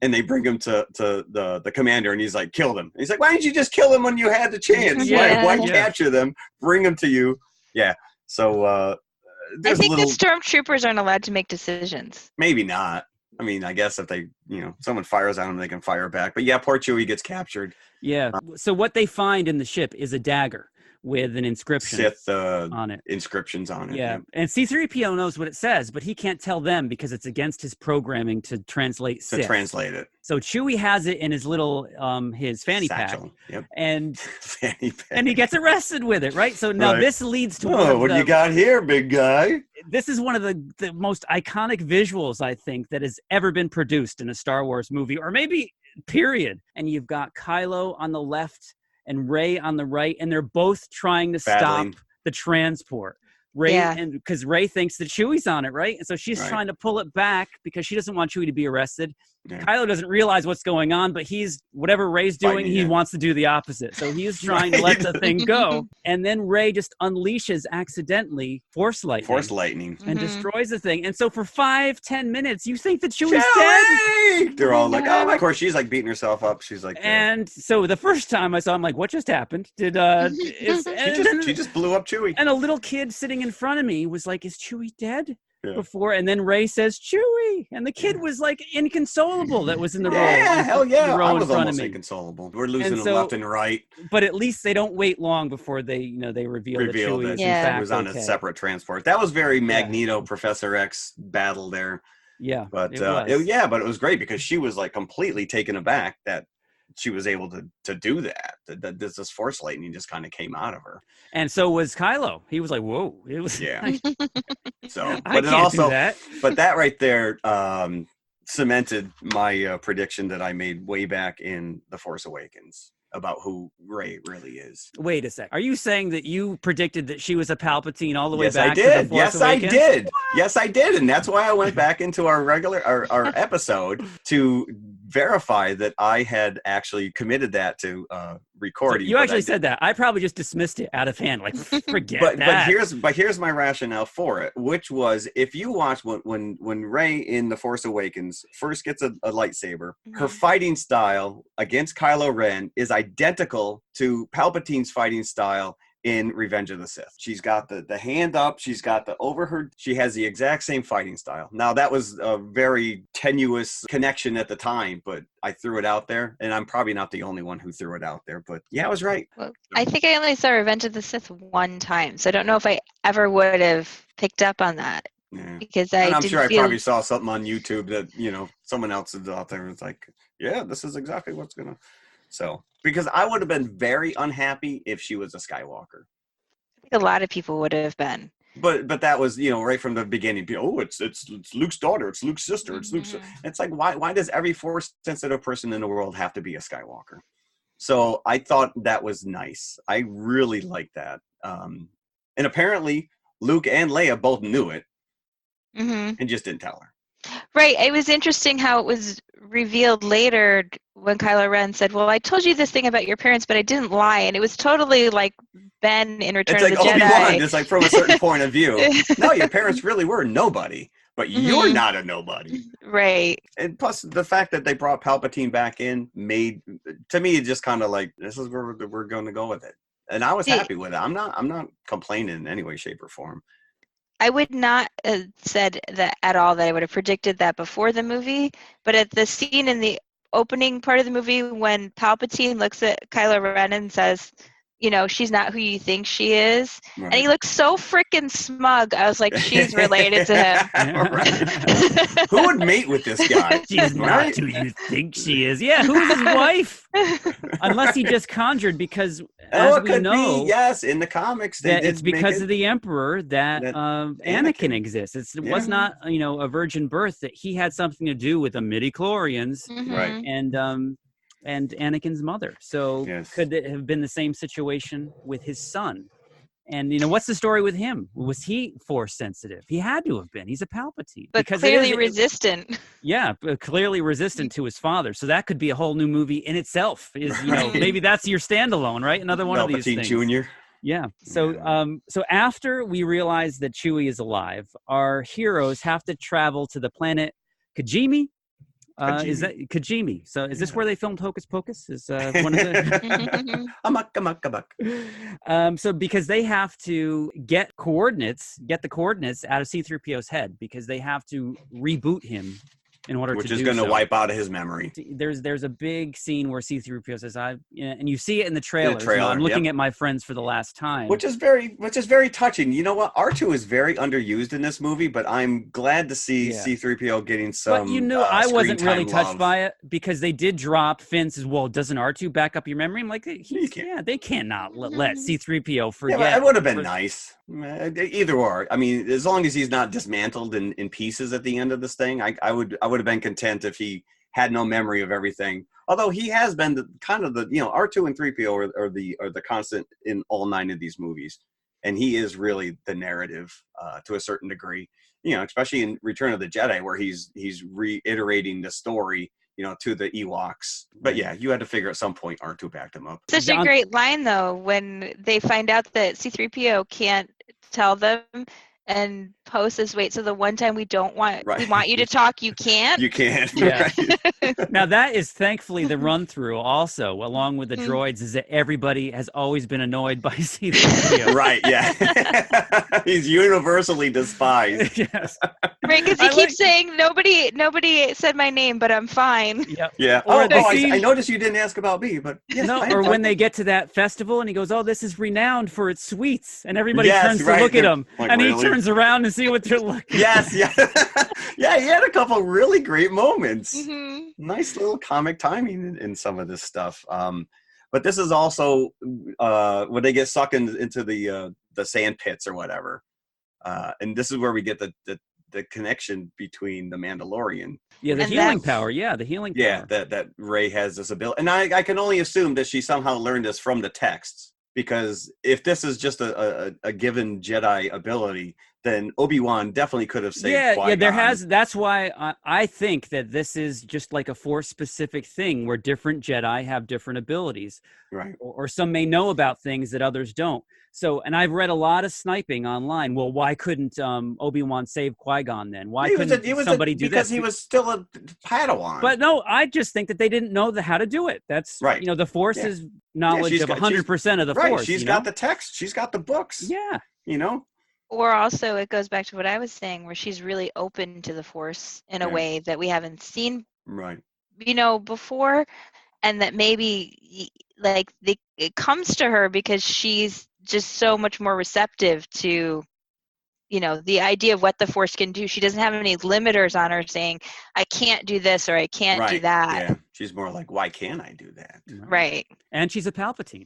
And they bring him to the commander, and he's like, kill them. And he's like, why didn't you just kill them when you had the chance? Why capture them, bring them to you? Yeah. So I think the stormtroopers aren't allowed to make decisions. Maybe not. I mean, I guess if they, someone fires on them, they can fire back. But yeah, poor Chewie gets captured. Yeah. So what they find in the ship is a dagger with an inscription Sith, on it. Inscriptions on it. Yeah. And C-3PO knows what it says, but he can't tell them because it's against his programming to translate Sith. To translate it. So Chewie has it in his little his fanny Satchel. pack. Yep. And fanny pack. And he gets arrested with it, right? So now this leads to what do you got here, big guy? This is one of the most iconic visuals, I think, that has ever been produced in a Star Wars movie, or maybe period. And you've got Kylo on the left and Rey on the right, and they're both trying to stop the transport. Rey, and because Rey thinks that Chewie's on it, right? And so she's trying to pull it back because she doesn't want Chewie to be arrested. Kylo doesn't realize what's going on, but whatever Rey's doing, he wants to do the opposite. So he's trying to let the thing go. And then Rey just unleashes accidentally Force lightning. And destroys the thing. And so for 5-10 minutes, you think that Chewie's dead. They're all like, oh, of course, she's like beating herself up. She's like, and so the first time I saw him, like, what just happened? She just blew up Chewie. And a little kid sitting in front of me was like, is Chewie dead? Before, and then Rey says Chewie, and the kid was like inconsolable that was in the row. Hell yeah, I was almost inconsolable. We're losing them left and right. But at least they don't wait long before they reveal that Chewie is in fact it was on a separate transport. That was very Magneto Professor X battle there. Yeah, but but it was great because she was like completely taken aback that she was able to do that. This Force lightning just kind of came out of her. And so was Kylo. He was like, whoa. It was So, but it also, but that right there cemented my prediction that I made way back in The Force Awakens about who Rey really is. Wait a sec. Are you saying that you predicted that she was a Palpatine all the way back to The Force Awakens? I did. Yes, I did. And that's why I went back into our episode to verify that I had actually committed that to recording. So you actually said that. I probably just dismissed it out of hand. Like, forget that. But here's my rationale for it, which was if you watch when Rey in The Force Awakens first gets a lightsaber, her fighting style against Kylo Ren is identical to Palpatine's fighting style in Revenge of the Sith. She's got the hand up, she's got she has the exact same fighting style. Now that was a very tenuous connection at the time, but I threw it out there, and I'm probably not the only one who threw it out there, but yeah, I was right. Well, I think I only saw Revenge of the Sith one time, so I don't know if I ever would have picked up on that. Yeah. Because I'm sure I probably saw something on YouTube that, someone else is out there was like, yeah, this is exactly what's gonna. So, because I would have been very unhappy if she was a Skywalker. I think a lot of people would have been. But that was, right from the beginning. Oh, it's Luke's daughter. It's Luke's sister. It's Luke's. It's like, why does every Force-sensitive person in the world have to be a Skywalker? So I thought that was nice. I really liked that. And apparently, Luke and Leia both knew it and just didn't tell her. Right. It was interesting how it was revealed later when Kylo Ren said, well, I told you this thing about your parents, but I didn't lie. And it was totally like Ben in Return of the Jedi. Obi-Wan, just like from a certain point of view. No, your parents really were nobody, but you're not a nobody. Right. And plus the fact that they brought Palpatine back in made, to me, just kind of like, this is where we're going to go with it. And I was happy with it. I'm not complaining in any way, shape, or form. I would not have said that at all, that I would have predicted that before the movie, but at the scene in the opening part of the movie when Palpatine looks at Kylo Ren and says, she's not who you think she is. Right. And he looks so freaking smug. I was like, she's related to him. Who would mate with this guy? She's not who you think she is. Yeah, who's his wife? Unless he just conjured, because as we know, yes, in the comics, it's because of the Emperor that Anakin exists. It was not, a virgin birth, that he had something to do with the midi-chlorians, right? And Anakin's mother. So could it have been the same situation with his son? And, what's the story with him? Was he Force sensitive? He had to have been. He's a Palpatine. But clearly resistant. Yeah, clearly resistant to his father. So that could be a whole new movie in itself. Maybe that's your standalone, right? Another one of these things. Palpatine Jr. Yeah. So so after we realize that Chewie is alive, our heroes have to travel to the planet Kijimi. Is that Kijimi? So is this where they filmed Hocus Pocus? Is one of the amok. So because they have to get the coordinates out of C-3PO's head, because they have to reboot him in order which to is do going to so. wipe out of his memory. There's a big scene where C-3PO says, and you see it in the trailer. I'm looking at my friends for the last time. Which is very touching. You know what? R2 is very underused in this movie, but I'm glad to see C-3PO getting some. But I wasn't really touched by it, because they did drop Finn says, well, doesn't R2 back up your memory? I'm like, they cannot let C-3PO forget. Yeah, it would have been nice. Either or. I mean, as long as he's not dismantled in pieces at the end of this thing, I would have been content if he had no memory of everything. Although he has been R2 and 3PO are the constant in all 9 of these movies. and he is really the narrative to a certain degree. You know, especially in Return of the Jedi, where he's reiterating the story, you know, to the Ewoks. But yeah, you had to figure at some point R2 backed him up. Such a great line, though, when they find out that C-3PO can't tell them, and Poe says, wait, so the one time we want you to talk, you can't? You can't. Yeah. Right. Now that is thankfully the run through also, along with the droids, is that everybody has always been annoyed by C-3PO. Right, yeah. He's universally despised. Yes. Right, because he keeps saying, nobody said my name, but I'm fine. Yep. Yeah. I noticed you didn't ask about me, but yes, no. Or when they get to that festival and he goes, "Oh, this is renowned for its sweets," and everybody turns to look at him, like, and really? he turns around and see what they're looking. Yes, yeah, yeah. He had a couple really great moments. Mm-hmm. Nice little comic timing in some of this stuff. But this is also when they get sucked into the sand pits or whatever, and this is where we get the connection between the Mandalorian. Yeah, the healing power. Yeah, the healing power. Yeah, that Rey has this ability. And I can only assume that she somehow learned this from the texts, because if this is just a given Jedi ability, then Obi-Wan definitely could have saved Qui-Gon. That's why I think that this is just like a Force-specific thing where different Jedi have different abilities. Right. Or some may know about things that others don't. So, and I've read a lot of sniping online. Well, why couldn't Obi-Wan save Qui-Gon then? Why couldn't somebody do that? Because he was still a Padawan. But no, I just think that they didn't know how to do it. That's right. You know, the Force is knowledge of 100% of the Force. She's got the text. She's got the books. Yeah. You know? Or also, it goes back to what I was saying, where she's really open to the Force in a way that we haven't seen, before, and that maybe it comes to her because she's just so much more receptive to, the idea of what the Force can do. She doesn't have any limiters on her saying, I can't do this or I can't do that. Yeah. She's more like, why can't I do that? Right. And she's a Palpatine.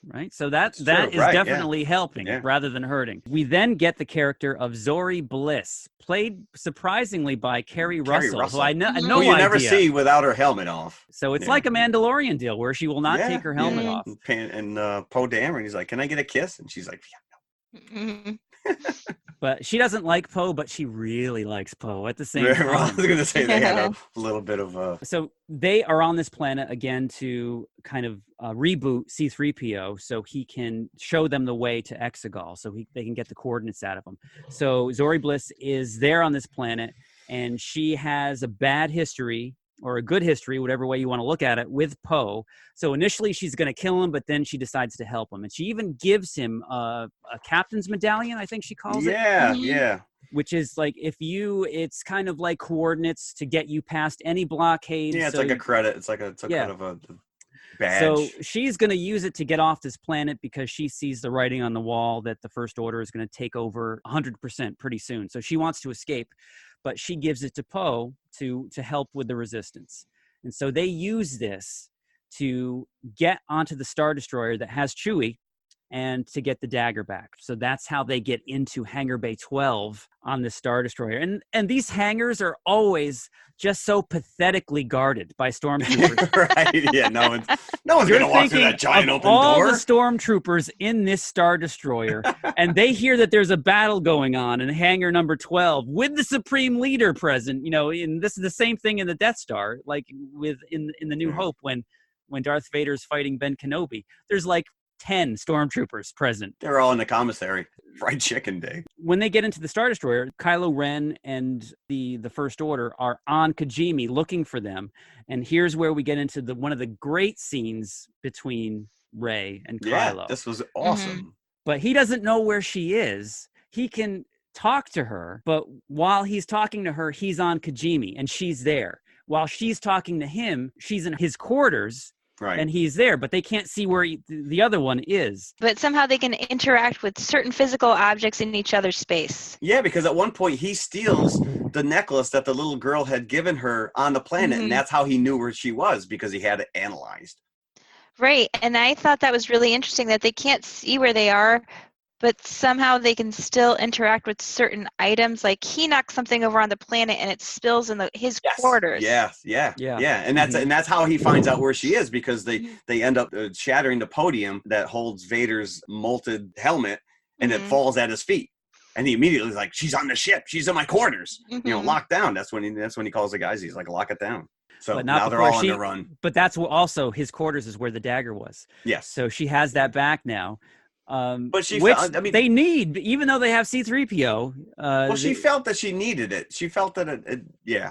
Right, so that is definitely helping rather than hurting. We then get the character of Zori Bliss, played surprisingly by Kerry Russell, who I know who you never see without her helmet off. So it's like a Mandalorian deal where she will not take her helmet off. And Poe Dameron, he's like, "Can I get a kiss?" And she's like, "Yeah, no." But she doesn't like Poe, but she really likes Poe at the same time. I was going to say they had a little bit of a... So they are on this planet again to kind of reboot C-3PO so he can show them the way to Exegol, so they can get the coordinates out of him. So Zori Bliss is there on this planet, and she has a bad history, or a good history, whatever way you want to look at it, with Poe. So initially she's going to kill him, but then she decides to help him. And she even gives him a captain's medallion, I think she calls it. Yeah. Which is like, it's kind of like coordinates to get you past any blockade. Yeah, it's like a credit. It's like kind of a badge. So she's going to use it to get off this planet because she sees the writing on the wall that the First Order is going to take over 100% pretty soon. So she wants to escape, but she gives it to Poe to help with the resistance. And so they use this to get onto the Star Destroyer that has Chewie and to get the dagger back. So that's how they get into Hangar Bay 12 on the Star Destroyer. And these hangars are always just so pathetically guarded by stormtroopers. Right, yeah, no one's going to walk through that giant open door. All the stormtroopers in this Star Destroyer, and they hear that there's a battle going on in hangar number 12 with the Supreme Leader present, and this is the same thing in the Death Star, like in the New Hope when Darth Vader's fighting Ben Kenobi. There's like 10 stormtroopers present. They're all in the commissary. Fried chicken day. When they get into the Star Destroyer, Kylo Ren and the First Order are on Kijimi looking for them. And here's where we get into one of the great scenes between Rey and Kylo. Yeah, this was awesome. Mm-hmm. But he doesn't know where she is. He can talk to her, but while he's talking to her, he's on Kijimi and she's there. While she's talking to him, she's in his quarters. Right. And he's there, but they can't see where the other one is. But somehow they can interact with certain physical objects in each other's space. Yeah, because at one point he steals the necklace that the little girl had given her on the planet, and that's how he knew where she was, because he had it analyzed. Right, and I thought that was really interesting that they can't see where they are, but somehow they can still interact with certain items. Like he knocks something over on the planet and it spills in his quarters. Yeah. And that's how he finds out where she is, because they end up shattering the podium that holds Vader's molted helmet, and it falls at his feet. And he immediately is like, she's on the ship. She's in my quarters. Locked down. That's when he calls the guys. He's like, lock it down. So now they're all on the run. But that's also his quarters is where the dagger was. Yes. So she has that back now. But they need, even though they have C-3PO. She felt that she needed it. She felt that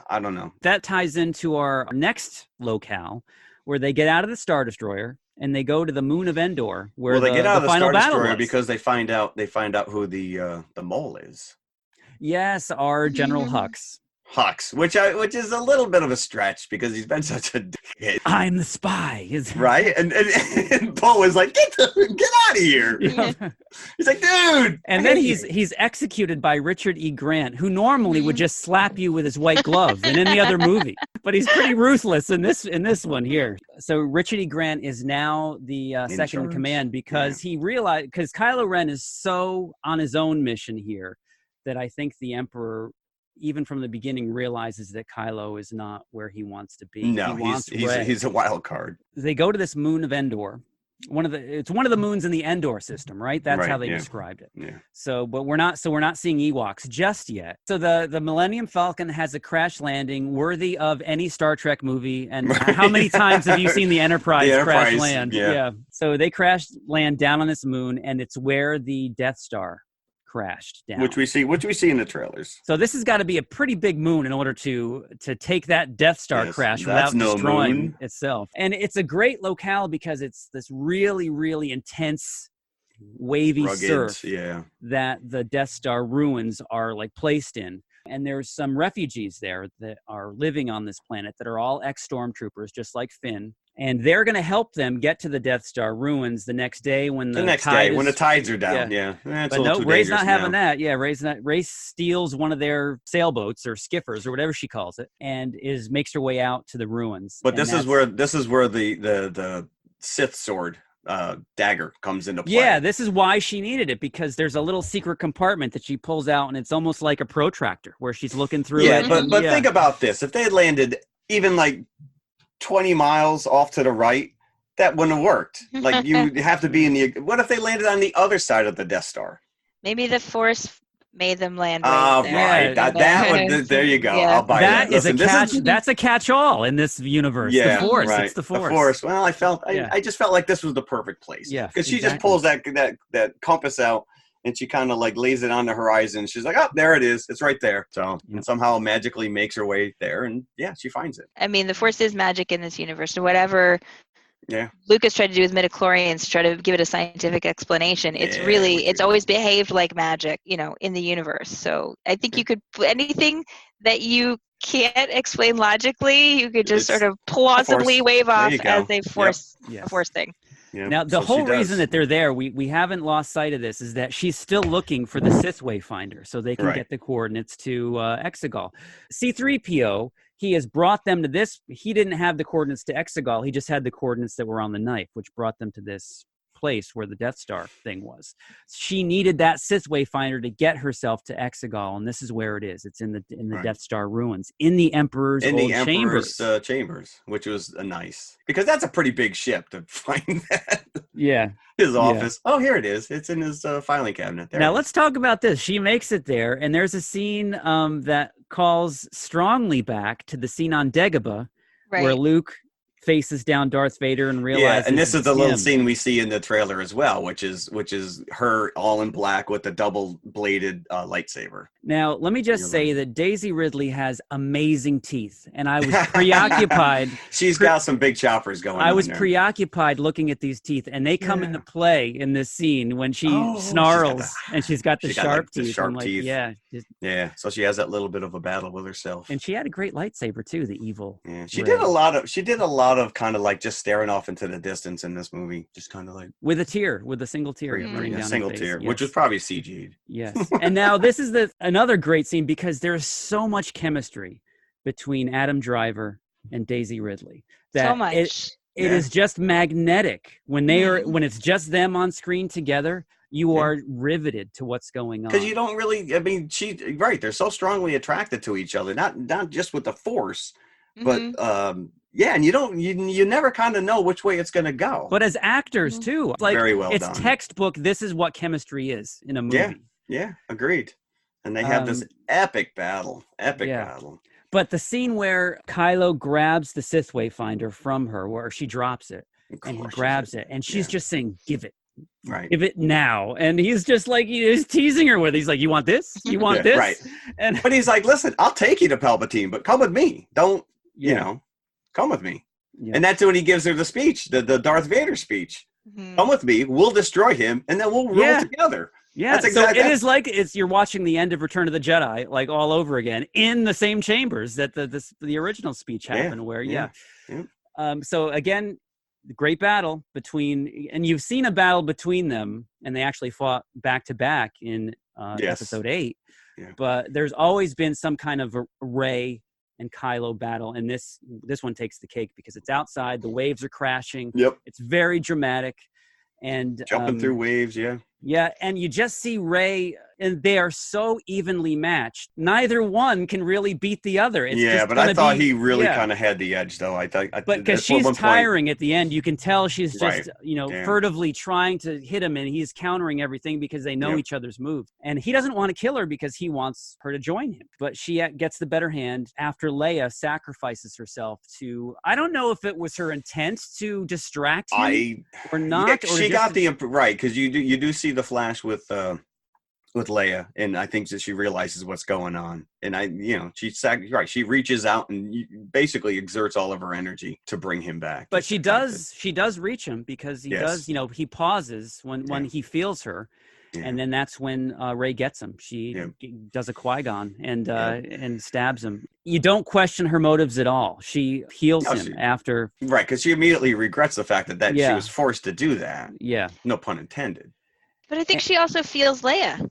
I don't know. That ties into our next locale, where they get out of the Star Destroyer and they go to the moon of Endor, where they get out of the final Star battle Destroyer was. because they find out who the mole is. Yes, our General Hux. Hux, which is a little bit of a stretch because he's been such a dickhead. I'm the spy, right? And Poe is like, get out of here. Yeah. He's like, dude. And then he's executed by Richard E. Grant, who normally would just slap you with his white glove in any other movie, but he's pretty ruthless in this one here. So Richard E. Grant is now the second in command because he realized, because Kylo Ren is so on his own mission here that I think the Emperor, even from the beginning, realizes that Kylo is not where he wants to be. No, he's a wild card. They go to this moon of Endor. It's one of the moons in the Endor system, right? That's how they described it. Yeah. So, but we're not seeing Ewoks just yet. So the Millennium Falcon has a crash landing worthy of any Star Trek movie. And how many times have you seen the Enterprise crash land? Yeah. So they crash land down on this moon, and it's where the Death Star crashed down, which we see in the trailers. So this has got to be a pretty big moon in order to take that Death Star crash without destroying itself. And it's a great locale because it's this really, really intense, wavy surf that the Death Star ruins are like placed in. And there's some refugees there that are living on this planet that are all ex-stormtroopers, just like Finn. And they're going to help them get to the Death Star ruins the next day when the tides are down. Yeah. But no, Rey's not having that. Yeah, Rey steals one of their sailboats or skiffers or whatever she calls it, and makes her way out to the ruins. But this is where the Sith sword dagger comes into play. Yeah, this is why she needed it, because there's a little secret compartment that she pulls out, and it's almost like a protractor where she's looking through it. Yeah, but think about this: if they had landed even like 20 miles off to the right, that wouldn't have worked. Like, you have to be what if they landed on the other side of the Death Star? Maybe the Force made them land right there. Right. There you go. Yeah. I'll buy that. That's a catch-all in this universe. Yeah, the Force. Right. It's the Force. The Force. Well, I just felt like this was the perfect place. Yeah. Because she just pulls that compass out, and she kind of like lays it on the horizon. She's like, oh, there it is. It's right there. So and somehow magically makes her way there, and she finds it. I mean, the Force is magic in this universe. So whatever Lucas tried to do with midichlorians to try to give it a scientific explanation, it's always behaved like magic, in the universe. So I think you could, anything that you can't explain logically, you could just sort of plausibly wave off as a force thing. Yeah. Now, the whole reason that they're there, we haven't lost sight of this, is that she's still looking for the Sith Wayfinder so they can get the coordinates to Exegol. C-3PO, he has brought them to this. He didn't have the coordinates to Exegol. He just had the coordinates that were on the knife, which brought them to this place where the Death Star thing was. She needed that Sith Wayfinder to get herself to Exegol, and this is where it is. It's in the Death Star ruins, in the Emperor's chambers, which was nice, because that's a pretty big ship to find that. Yeah. His office. Oh, here it is. It's in his filing cabinet. There. Now let's talk about this. She makes it there, and there's a scene that calls strongly back to the scene on Dagobah, where Luke faces down Darth Vader and realizes. Yeah, and this is the little scene we see in the trailer as well, which is her all in black with the double-bladed lightsaber. Now, let me just say that Daisy Ridley has amazing teeth, and I was preoccupied. She's got some big choppers going on. I was preoccupied looking at these teeth, and they come into play in this scene when she snarls, and she's got the sharp teeth. Yeah, so she has that little bit of a battle with herself. And she had a great lightsaber too, the evil. Yeah, she did a lot of kind of like just staring off into the distance in this movie, just kind of like with a single tear running down single tear, which was probably CG'd. Yes. And now this is another great scene, because there's so much chemistry between Adam Driver and Daisy Ridley that so much. It is just magnetic when when it's just them on screen together. You are riveted to what's going on, because you don't really. I mean, they're so strongly attracted to each other, not just with the Force, but Yeah, and you never kind of know which way it's going to go. But as actors too, it's like very well it's done. Textbook. This is what chemistry is in a movie. Yeah, agreed. And they have this epic battle. But the scene where Kylo grabs the Sith Wayfinder from her, where she drops it, and he grabs it, and she's just saying, "Give it." Right. Give it now. And he's just like, he's teasing her with it. He's like, you want this? You want this? Right. And but he's like, listen, I'll take you to Palpatine, but come with me. Don't, come with me. Yeah. And that's when he gives her the speech, the Darth Vader speech. Mm-hmm. Come with me. We'll destroy him, and then we'll rule together. Yeah. That's exactly, so it is like you're watching the end of Return of the Jedi, like all over again, in the same chambers that the original speech happened, so again, great battle between, and you've seen a battle between them, and they actually fought back to back in episode 8. Yeah. But there's always been some kind of a Rey and Kylo battle, and this one takes the cake because it's outside. The waves are crashing. Yep. It's very dramatic, and jumping through waves. Yeah, and you just see Rey, and they are so evenly matched. Neither one can really beat the other. It's but I thought he really kind of had the edge, though. But because she's tiring at the end, you can tell she's just, furtively trying to hit him, and he's countering everything because they know each other's moves. And he doesn't want to kill her because he wants her to join him. But she gets the better hand after Leia sacrifices herself to, I don't know if it was her intent to distract him or not. Yeah, she got the, right, because you do see the flash with Leia, and I think that she realizes what's going on, and she reaches out and basically exerts all of her energy to bring him back. But she does reach him because he does, he pauses when he feels her, and then that's when Rey gets him. She does a Qui-Gon and stabs him. You don't question her motives at all. She heals him after, right? Because she immediately regrets the fact that she was forced to do that. Yeah, no pun intended. But I think she also feels Leia.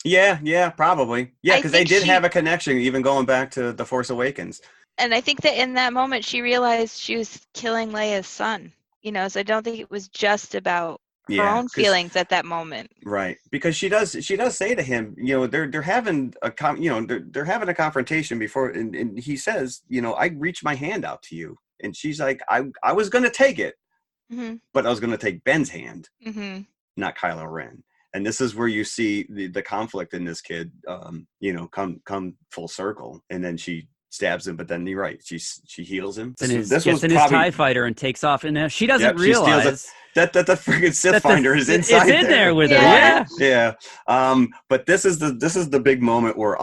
Yeah, probably. Yeah, because they did have a connection, even going back to The Force Awakens. And I think that in that moment, she realized she was killing Leia's son. So I don't think it was just about her own feelings at that moment. Right, because she does say to him, they're having a they're having a confrontation before, and he says, I reached my hand out to you, and she's like, I was going to take it, but I was going to take Ben's hand. Mm-hmm. Not Kylo Ren. And this is where you see the conflict in this kid, come full circle. And then she stabs him, but then you're right, she heals him. And his TIE fighter and takes off. And she doesn't realize that the freaking Sith finder is inside. It's in there with her. Yeah. But this is the big moment where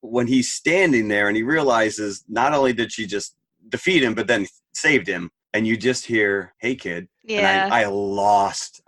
when he's standing there and he realizes not only did she just defeat him, but then saved him. And you just hear, "Hey, kid." Yeah. And I lost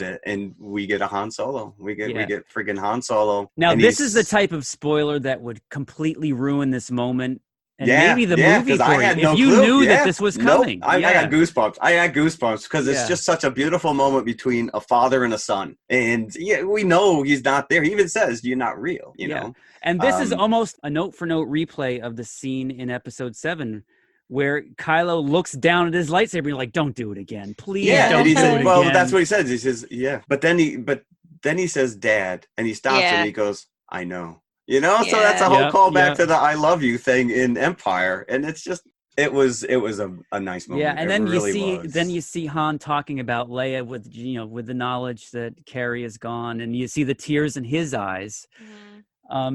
it, and we get a Han Solo. We get friggin' Han Solo. Now, this is the type of spoiler that would completely ruin this moment, and maybe the movie for you. If you knew that this was coming. I got goosebumps. I got goosebumps because it's just such a beautiful moment between a father and a son. And we know he's not there. He even says, "You're not real." You know. And this is almost a note-for-note replay of the scene in Episode 7. Where Kylo looks down at his lightsaber and you're like, don't do it again. Please don't do it again. Well, that's what he says. He says, But then he says, Dad, and he stops and he goes, I know. So that's a whole callback to the I love you thing in Empire. And it's just it was a nice moment. Yeah, and then you see Han talking about Leia with with the knowledge that Carrie is gone, and you see the tears in his eyes. Mm-hmm.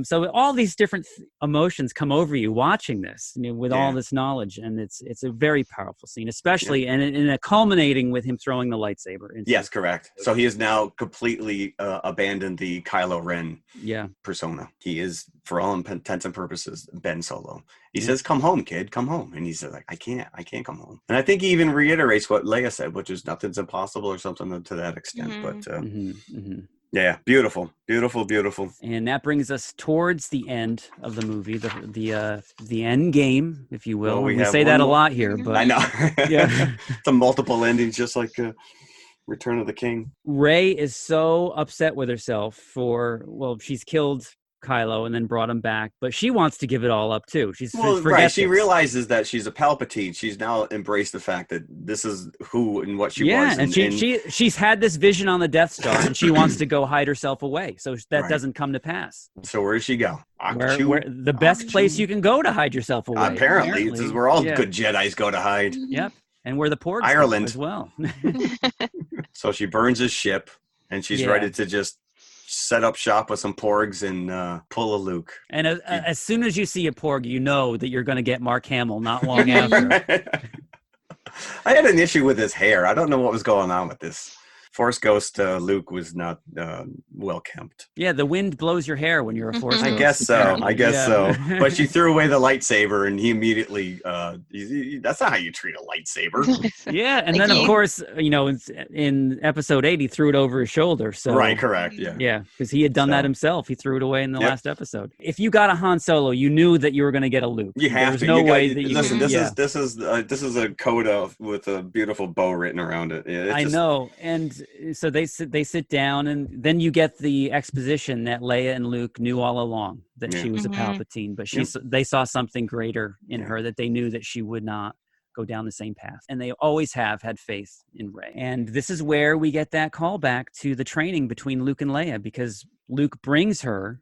So all these different emotions come over you watching this with all this knowledge, and it's a very powerful scene, especially and a culminating with him throwing the lightsaber. Yes, correct. So he has now completely abandoned the Kylo Ren persona. He is, for all intents and purposes, Ben Solo. He says, "Come home, kid, come home," and he says, "Like I can't come home." And I think he even reiterates what Leia said, which is nothing's impossible or something to that extent. Mm-hmm. But. Yeah, beautiful. And that brings us towards the end of the movie, the end game, if you will. We say that a lot here, but I know. It's a multiple endings, just like Return of the King. Rey is so upset with herself she's killed Kylo and then brought him back, but she wants to give it all up too. She realizes that she's a Palpatine. She's now embraced the fact that this is who and what she was. And she's had this vision on the Death Star, and she wants to go hide herself away, so that doesn't come to pass. So where does she go? Where the best place you can go to hide yourself away. Apparently. This is where all good Jedis go to hide. Yep, and where the Porgs Ireland as well. So she burns his ship, and she's ready to just set up shop with some Porgs and pull a Luke. And as soon as you see a Porg, you know that you're going to get Mark Hamill not long after. I had an issue with his hair. I don't know what was going on with this. Force Ghost Luke was not well kempt. Yeah, the wind blows your hair when you're a Force Ghost. I guess so. But she threw away the lightsaber, and he immediately, that's not how you treat a lightsaber. Yeah, and then, of course, in episode 8, he threw it over his shoulder. So right, correct, yeah. Yeah, because he had done that himself. He threw it away in the last episode. If you got a Han Solo, you knew that you were going to get a Luke. You have to. There's no way that you listen, this is a coda with a beautiful bow written around it. I know, and so they sit down, and then you get the exposition that Leia and Luke knew all along that she was a Palpatine, but they saw something greater in her, that they knew that she would not go down the same path, and they always have had faith in Rey. And this is where we get that callback to the training between Luke and Leia, because Luke brings her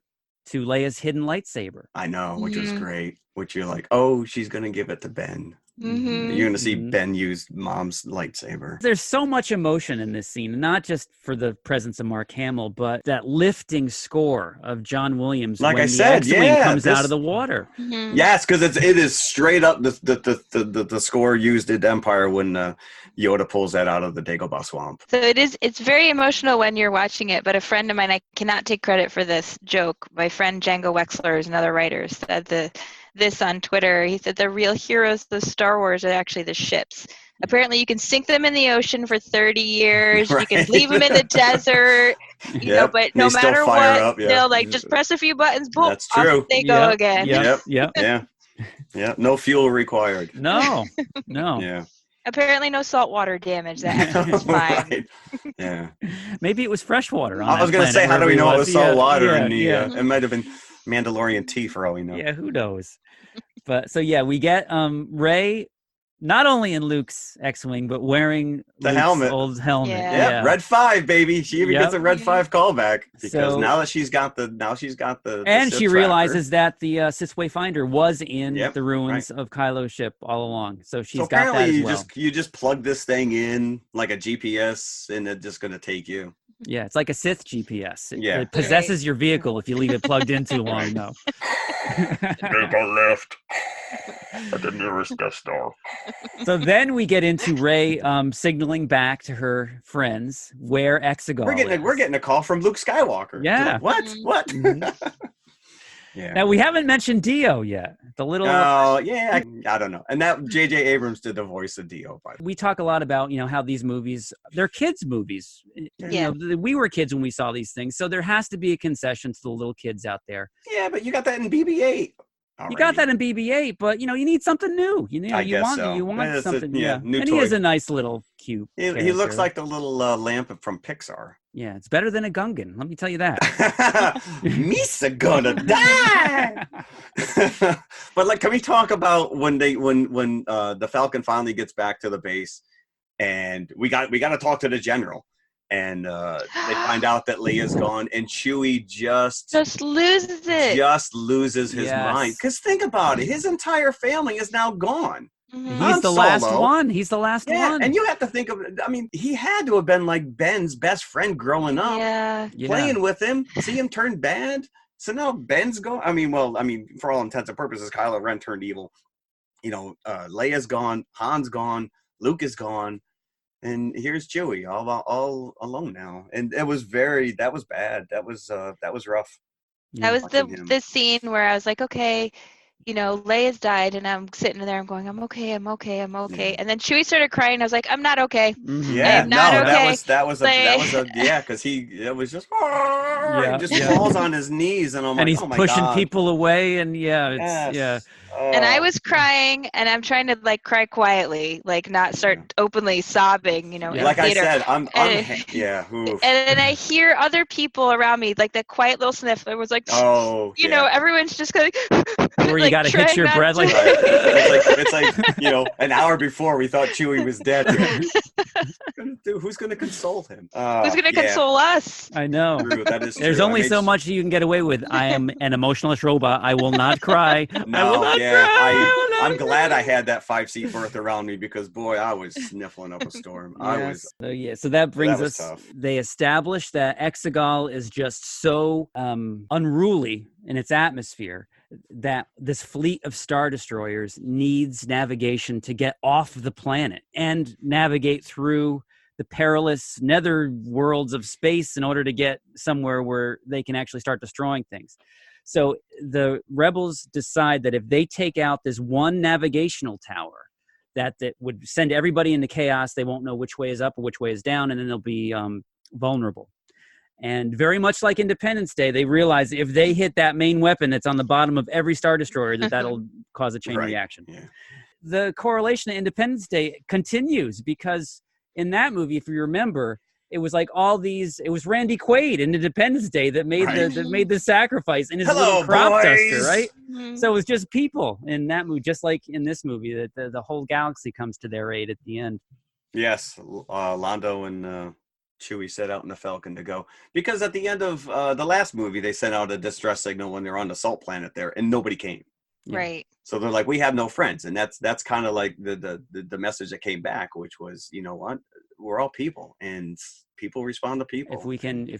to Leia's hidden lightsaber. I know, which was great. Which you're like, oh, she's gonna give it to Ben. You're going to see Ben use Mom's lightsaber. There's so much emotion in this scene, not just for the presence of Mark Hamill, but that lifting score of John Williams like when I said, the X-Wing comes out of the water. Yes, because it is straight up the score used in Empire when Yoda pulls that out of the Dagobah swamp. So it's very emotional when you're watching it, but a friend of mine, I cannot take credit for this joke. My friend Django Wexler is another writer, said this on Twitter. He said the real heroes of Star Wars are actually the ships. Apparently you can sink them in the ocean for 30 years. Right. You can leave them in the desert, you know, but no matter what, they'll just press a few buttons, boom, that's true. Off they go again. Yeah. No fuel required. No. Yeah. Apparently no saltwater damage. That is fine. Right. Yeah. Maybe it was freshwater. I was going to say, how do we know it was salt water? It might have been Mandalorian tea for all we know. Yeah, who knows? But so we get Rey not only in Luke's X-Wing, but wearing Luke's old helmet. Yeah, Red 5, baby. She even gets a Red 5 callback because now she's got the and she realizes that the Sith Wayfinder was in the ruins of Kylo's ship all along. So she's got that as well. You just plug this thing in like a GPS, and it's just going to take you. Yeah, it's like a Sith GPS. It possesses your vehicle if you leave it plugged in too long. No. Make a left at the nearest Death Star. So then we get into Rey signaling back to her friends where Exegol We're getting a call from Luke Skywalker. Yeah. What? Mm-hmm. Yeah. Now we haven't mentioned Dio yet. The little. Oh yeah, I don't know. And that J.J. Abrams did the voice of Dio. We talk a lot about how these movies, they're kids' movies. We were kids when we saw these things, so there has to be a concession to the little kids out there. Yeah, but you got that in BB-8. You got that in BB-8, but you need something new. You want something. New and toy. He is a nice little cute. He looks like the little lamp from Pixar. Yeah, it's better than a Gungan. Let me tell you that. Misa gonna die. But can we talk about when the Falcon finally gets back to the base, and we got to talk to the general. And they find out that Leia's gone, and Chewie just loses it. Just loses his mind. Because think about it, his entire family is now gone. Mm-hmm. He's the last one. He's the last one. And you have to think of it. I mean, he had to have been like Ben's best friend growing up, playing with him, see him turn bad. So now Ben's gone. For all intents and purposes, Kylo Ren turned evil. Leia's gone, Han's gone, Luke is gone. And here's Chewie all alone now, and that was bad. That was rough. That was the scene where I was like, okay, Leia's died, and I'm sitting there, I'm going, I'm okay. And then Chewie started crying. I was like, I'm not okay. Yeah, I am not okay. that was because it was just just falls on his knees, and I'm like, he's oh my pushing God. people away, and And I was crying, and I'm trying to like cry quietly, like not start openly sobbing, in Like I theater. said, I'm And then I hear other people around me, like that quiet little sniffler was like, everyone's just going where you like, got to hitch your breath like it's like an hour before we thought Chewie was dead. Who's gonna console him? Who's gonna console us? I know. True, that is true. There's only so much you can get away with. I am an emotionless robot. I will not cry. I'm glad I had that 5-seat berth around me, because boy, I was sniffling up a storm. So that brings us. Tough. They established that Exegol is just so unruly in its atmosphere that this fleet of Star Destroyers needs navigation to get off the planet and navigate through the perilous nether worlds of space in order to get somewhere where they can actually start destroying things. So the rebels decide that if they take out this one navigational tower, that would send everybody into chaos. They won't know which way is up or which way is down, and then they'll be vulnerable. And very much like Independence Day, they realize if they hit that main weapon that's on the bottom of every Star Destroyer, that'll cause a chain reaction. Yeah. The correlation to Independence Day continues, because in that movie, if you remember, it was like it was Randy Quaid in Independence Day that made made the sacrifice in his little crop duster, right? Mm-hmm. So it was just people in that movie, just like in this movie, that the whole galaxy comes to their aid at the end. Yes, Lando and Chewie set out in the Falcon to go, because at the end of the last movie, they sent out a distress signal when they're on the salt planet there, and nobody came. Yeah. Right. So they're like, we have no friends, and that's kind of like the message that came back, which was, you know what, we're all people, and people respond to people. If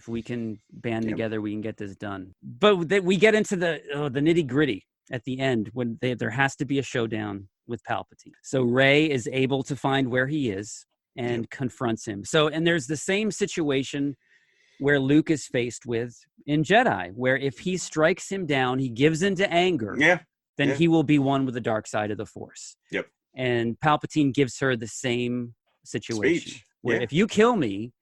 we can band together, we can get this done. But we get into the nitty gritty at the end when there has to be a showdown with Palpatine. So Rey is able to find where he is and confronts him. So, and there's the same situation where Luke is faced with in Jedi, where if he strikes him down, he gives into anger. Then he will be one with the dark side of the Force. Yep. And Palpatine gives her the same situation. Where if you kill me,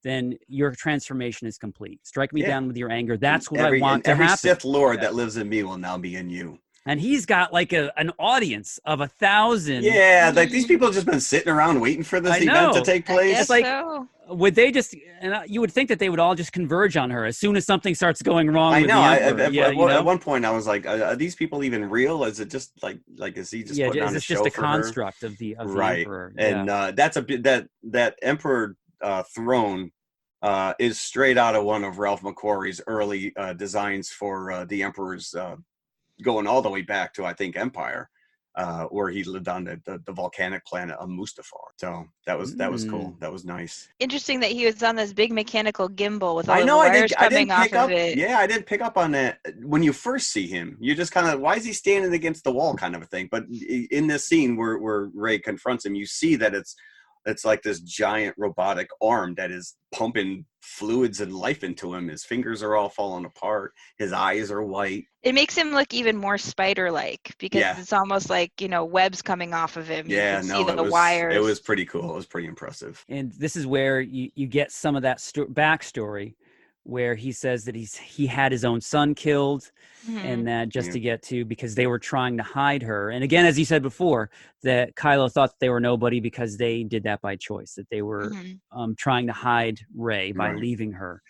then your transformation is complete. Strike me down with your anger. That's what I want to happen. Every Sith Lord that lives in me will now be in you. And he's got like an audience of 1,000. Yeah, like these people have just been sitting around waiting for this event to take place. It's like, would they just? And you would think that they would all just converge on her as soon as something starts going wrong. I with know. the Emperor, At one point, I was like, "Are these people even real? Is it just like is he just putting on a show for her?" Is this just a construct of the Emperor? And that's that Emperor throne is straight out of one of Ralph McQuarrie's early designs for the Emperor's. Going all the way back to, I think, Empire, where he lived on the volcanic planet of Mustafar. So that was cool. That was nice. Interesting that he was on this big mechanical gimbal with all the wires coming off of it. Yeah, I didn't pick up on that. When you first see him, you just kind of, why is he standing against the wall kind of a thing? But in this scene where Rey confronts him, you see that it's like this giant robotic arm that is pumping fluids and life into him. His fingers are all falling apart. His eyes are white. It makes him look even more spider-like because it's almost like, webs coming off of him. Yeah, you can see the wires. It was pretty cool. It was pretty impressive. And this is where you get some of that backstory where he says that he had his own son killed, and that just to get to, because they were trying to hide her. And again, as you said before, that Kylo thought that they were nobody because they did that by choice, that they were trying to hide Rey by leaving her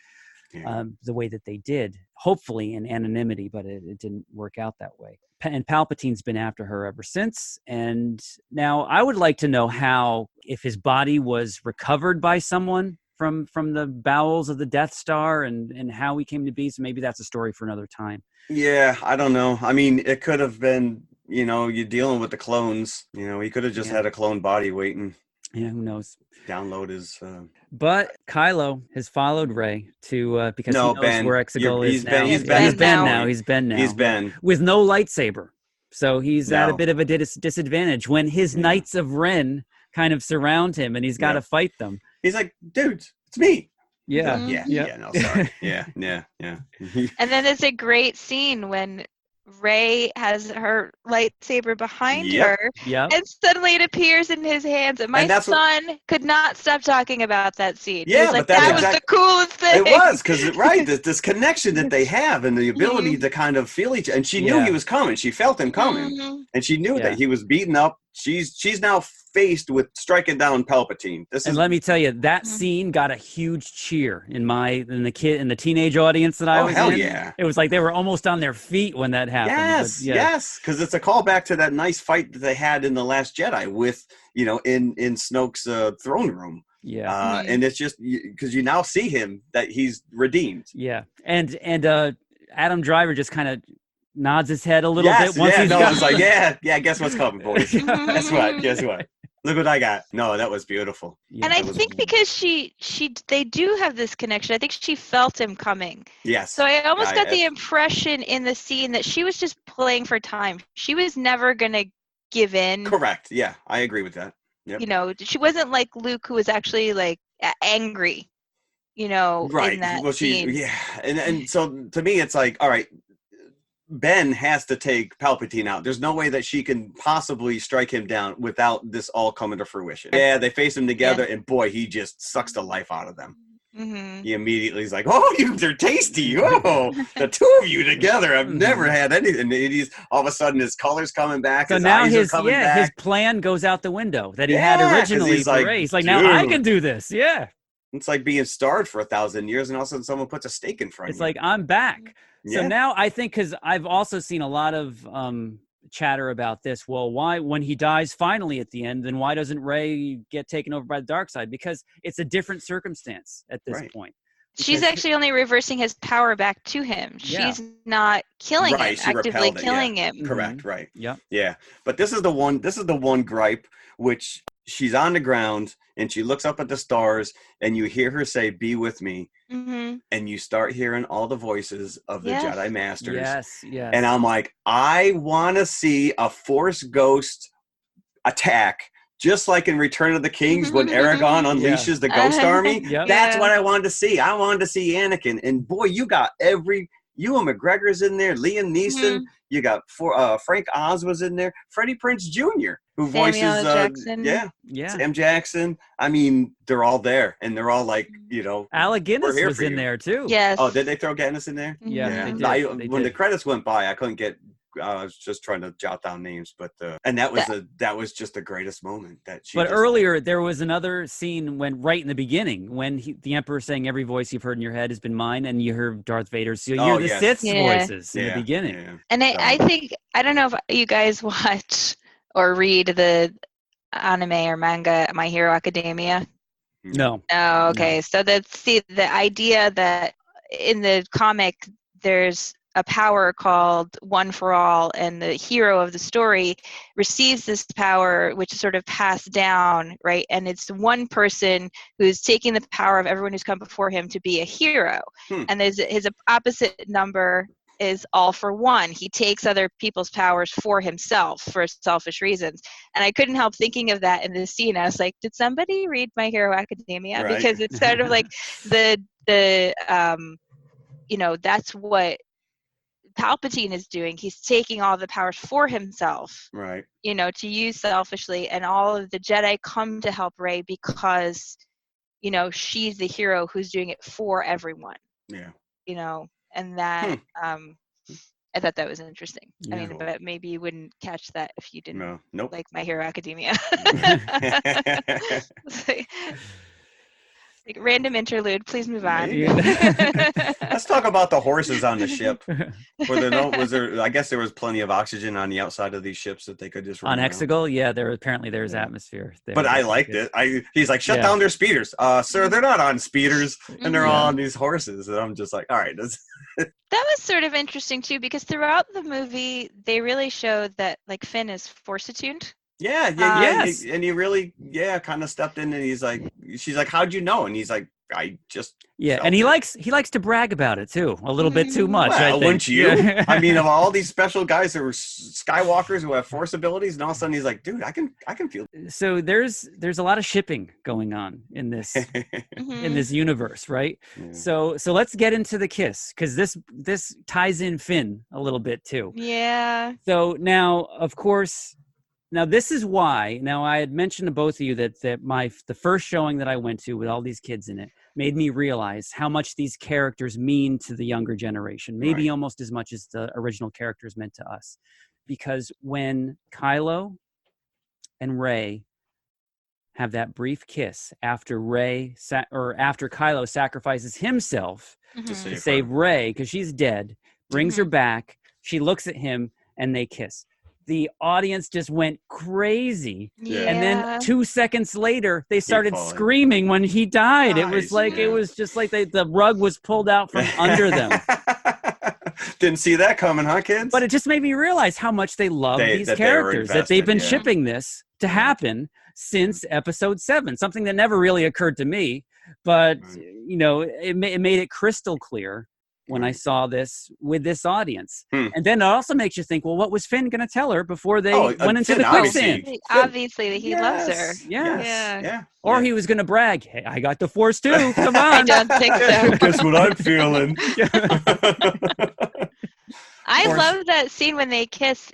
the way that they did, hopefully in anonymity, but it didn't work out that way. And Palpatine's been after her ever since. And now I would like to know if his body was recovered by someone from the bowels of the Death Star and how he came to be. So maybe that's a story for another time. Yeah, I don't know. I mean, it could have been, you're dealing with the clones. He could have just had a clone body waiting. Yeah, who knows? Download his... But Kylo has followed Rey to because he knows where Exegol is now. He's been now. He's been. With no lightsaber. So he's at a bit of a disadvantage when his Knights of Ren kind of surround him and he's got to fight them. He's like, dude, it's me. Yeah. No, sorry. Yeah. And then it's a great scene when Rey has her lightsaber behind Yep. her, Yep. and suddenly it appears in his hands. And my And that's son could not stop talking about that scene. He Yeah, was like, but that's that was the coolest thing. It was, because right, this connection that they have and the ability Mhm. to kind of feel each, and she knew he was coming. She felt him coming, Mhm. and she knew Yeah. that he was beaten up. She's now faced with striking down Palpatine. And let me tell you, that Mhm. scene got a huge cheer in the teenage audience that I was hell in. yeah. It was like they were almost on their feet when that happened. Yes, But, yeah. yes, because it's a callback to that nice fight that they had in The Last Jedi with, in Snoke's throne room. Yeah. And it's just because you now see him that he's redeemed. Yeah. And Adam Driver just kind of nods his head a little bit once he's it's like, yeah, guess what's coming, boys. Guess what? Mhm. Look what I got. No, that was beautiful. Yeah. And I think because they do have this connection, I think she felt him coming. Yes. So I almost got the impression in the scene that she was just playing for time. She was never going to give in. Correct. Yeah, I agree with that. Yep. She wasn't like Luke, who was actually like angry, Right. in that Well, scene. and so to me, it's like, all right, Ben has to take Palpatine out. There's no way that she can possibly strike him down without this all coming to fruition. Yeah, they face him together, and boy, he just sucks the life out of them. Mm-hmm. He immediately is like, "Oh, they're tasty! Oh, the two of you together. I've never had anything." And he's all of a sudden his color's coming back. So his now eyes are coming back. his plan goes out the window that he had originally he's for like, Rey. He's like, now I dude. can do this. Yeah. It's like being starved for 1,000 years, and all of a sudden someone puts a steak in front of you. It's like, I'm back. So now I think, because I've also seen a lot of chatter about this. Well, why, when he dies finally at the end, then why doesn't Rey get taken over by the dark side? Because it's a different circumstance at this point. She's actually only reversing his power back to him. Yeah. She's not killing him, she actively repelled it, killing yeah. him. Correct, right. Yeah. Yeah. But this is the one gripe, which she's on the ground and she looks up at the stars and you hear her say, "Be with me." Mm-hmm. And you start hearing all the voices of the Jedi Masters. Yes. And I'm like, I want to see a Force ghost attack, just like in Return of the Kings when Aragorn unleashes the ghost army. That's what I wanted to see. I wanted to see Anakin. And boy, you got Ewan McGregor's in there, Liam Neeson. You got Frank Oz was in there, Freddie Prinze Jr., who voices Jackson. Sam Jackson. I mean, they're all there, and they're all like, Alec Guinness was in there too. Yes. Oh, did they throw Guinness in there? Yeah. They When did. the credits went by, I couldn't get. I was just trying to jot down names, but and that was just the greatest moment that she. But earlier there was another scene right in the beginning when the Emperor's saying, "Every voice you've heard in your head has been mine," and you heard Darth Vader. So you hear the Sith's voices in the beginning. Yeah. And I think, I don't know if you guys watch or read the anime or manga My Hero Academia. No. Oh, okay. So the idea that in the comic there's a power called One for All, and the hero of the story receives this power, which is sort of passed down, right? And it's one person who's taking the power of everyone who's come before him to be a hero. And his opposite number is All for One. He takes other people's powers for himself for selfish reasons. And I couldn't help thinking of that in this scene. I was like, did somebody read My Hero Academia? Right. Because it's sort of like that's what Palpatine is doing. He's taking all the powers for himself, right? To use selfishly, and all of the Jedi come to help Rey because, she's the hero who's doing it for everyone. Yeah. And that I thought that was interesting. Yeah. I mean, but maybe you wouldn't catch that if you didn't Nope. like My Hero Academia. Like random interlude. Please move on. Let's talk about the horses on the ship. I guess there was plenty of oxygen on the outside of these ships that they could just run on around. Exegol. Yeah, there's atmosphere there. But I liked it. He's like, shut down their speeders. Sir, they're not on speeders, and they're all on these horses. And I'm just like, all right. That was sort of interesting too, because throughout the movie they really showed that like Finn is force attuned. Yeah. Yes. And he really, kind of stepped in, and she's like, how'd you know? And he's like, I just and he likes to brag about it too, a little bit too much. Well, I think. wouldn't you? Yeah. I mean, of all these special guys who are Skywalkers who have Force abilities, and all of a sudden he's like, dude, I can feel. So there's a lot of shipping going on in this in this universe, right? Yeah. So let's get into the kiss, because this ties in Finn a little bit too. Yeah. So now, of course. Now, this is why. Now, I had mentioned to both of you that the first showing that I went to with all these kids in it made me realize how much these characters mean to the younger generation, maybe almost as much as the original characters meant to us. Because when Kylo and Rey have that brief kiss after after Kylo sacrifices himself to save Rey because she's dead, brings her back, she looks at him, and they kiss. The audience just went crazy. Yeah. And then 2 seconds later, they started screaming when he died. Nice, it was like it was just like the rug was pulled out from under them. Didn't see that coming, huh, kids? But it just made me realize how much they love these characters, that they've been shipping this to happen since episode 7, something that never really occurred to me. But, it made it crystal clear when I saw this with this audience. And then it also makes you think, well, what was Finn going to tell her before they went into the quicksand? Obviously that he loves her. Yeah. Or he was going to brag, hey, I got the Force too. Come on. I don't think so. Guess what I'm feeling? I love that scene when they kiss.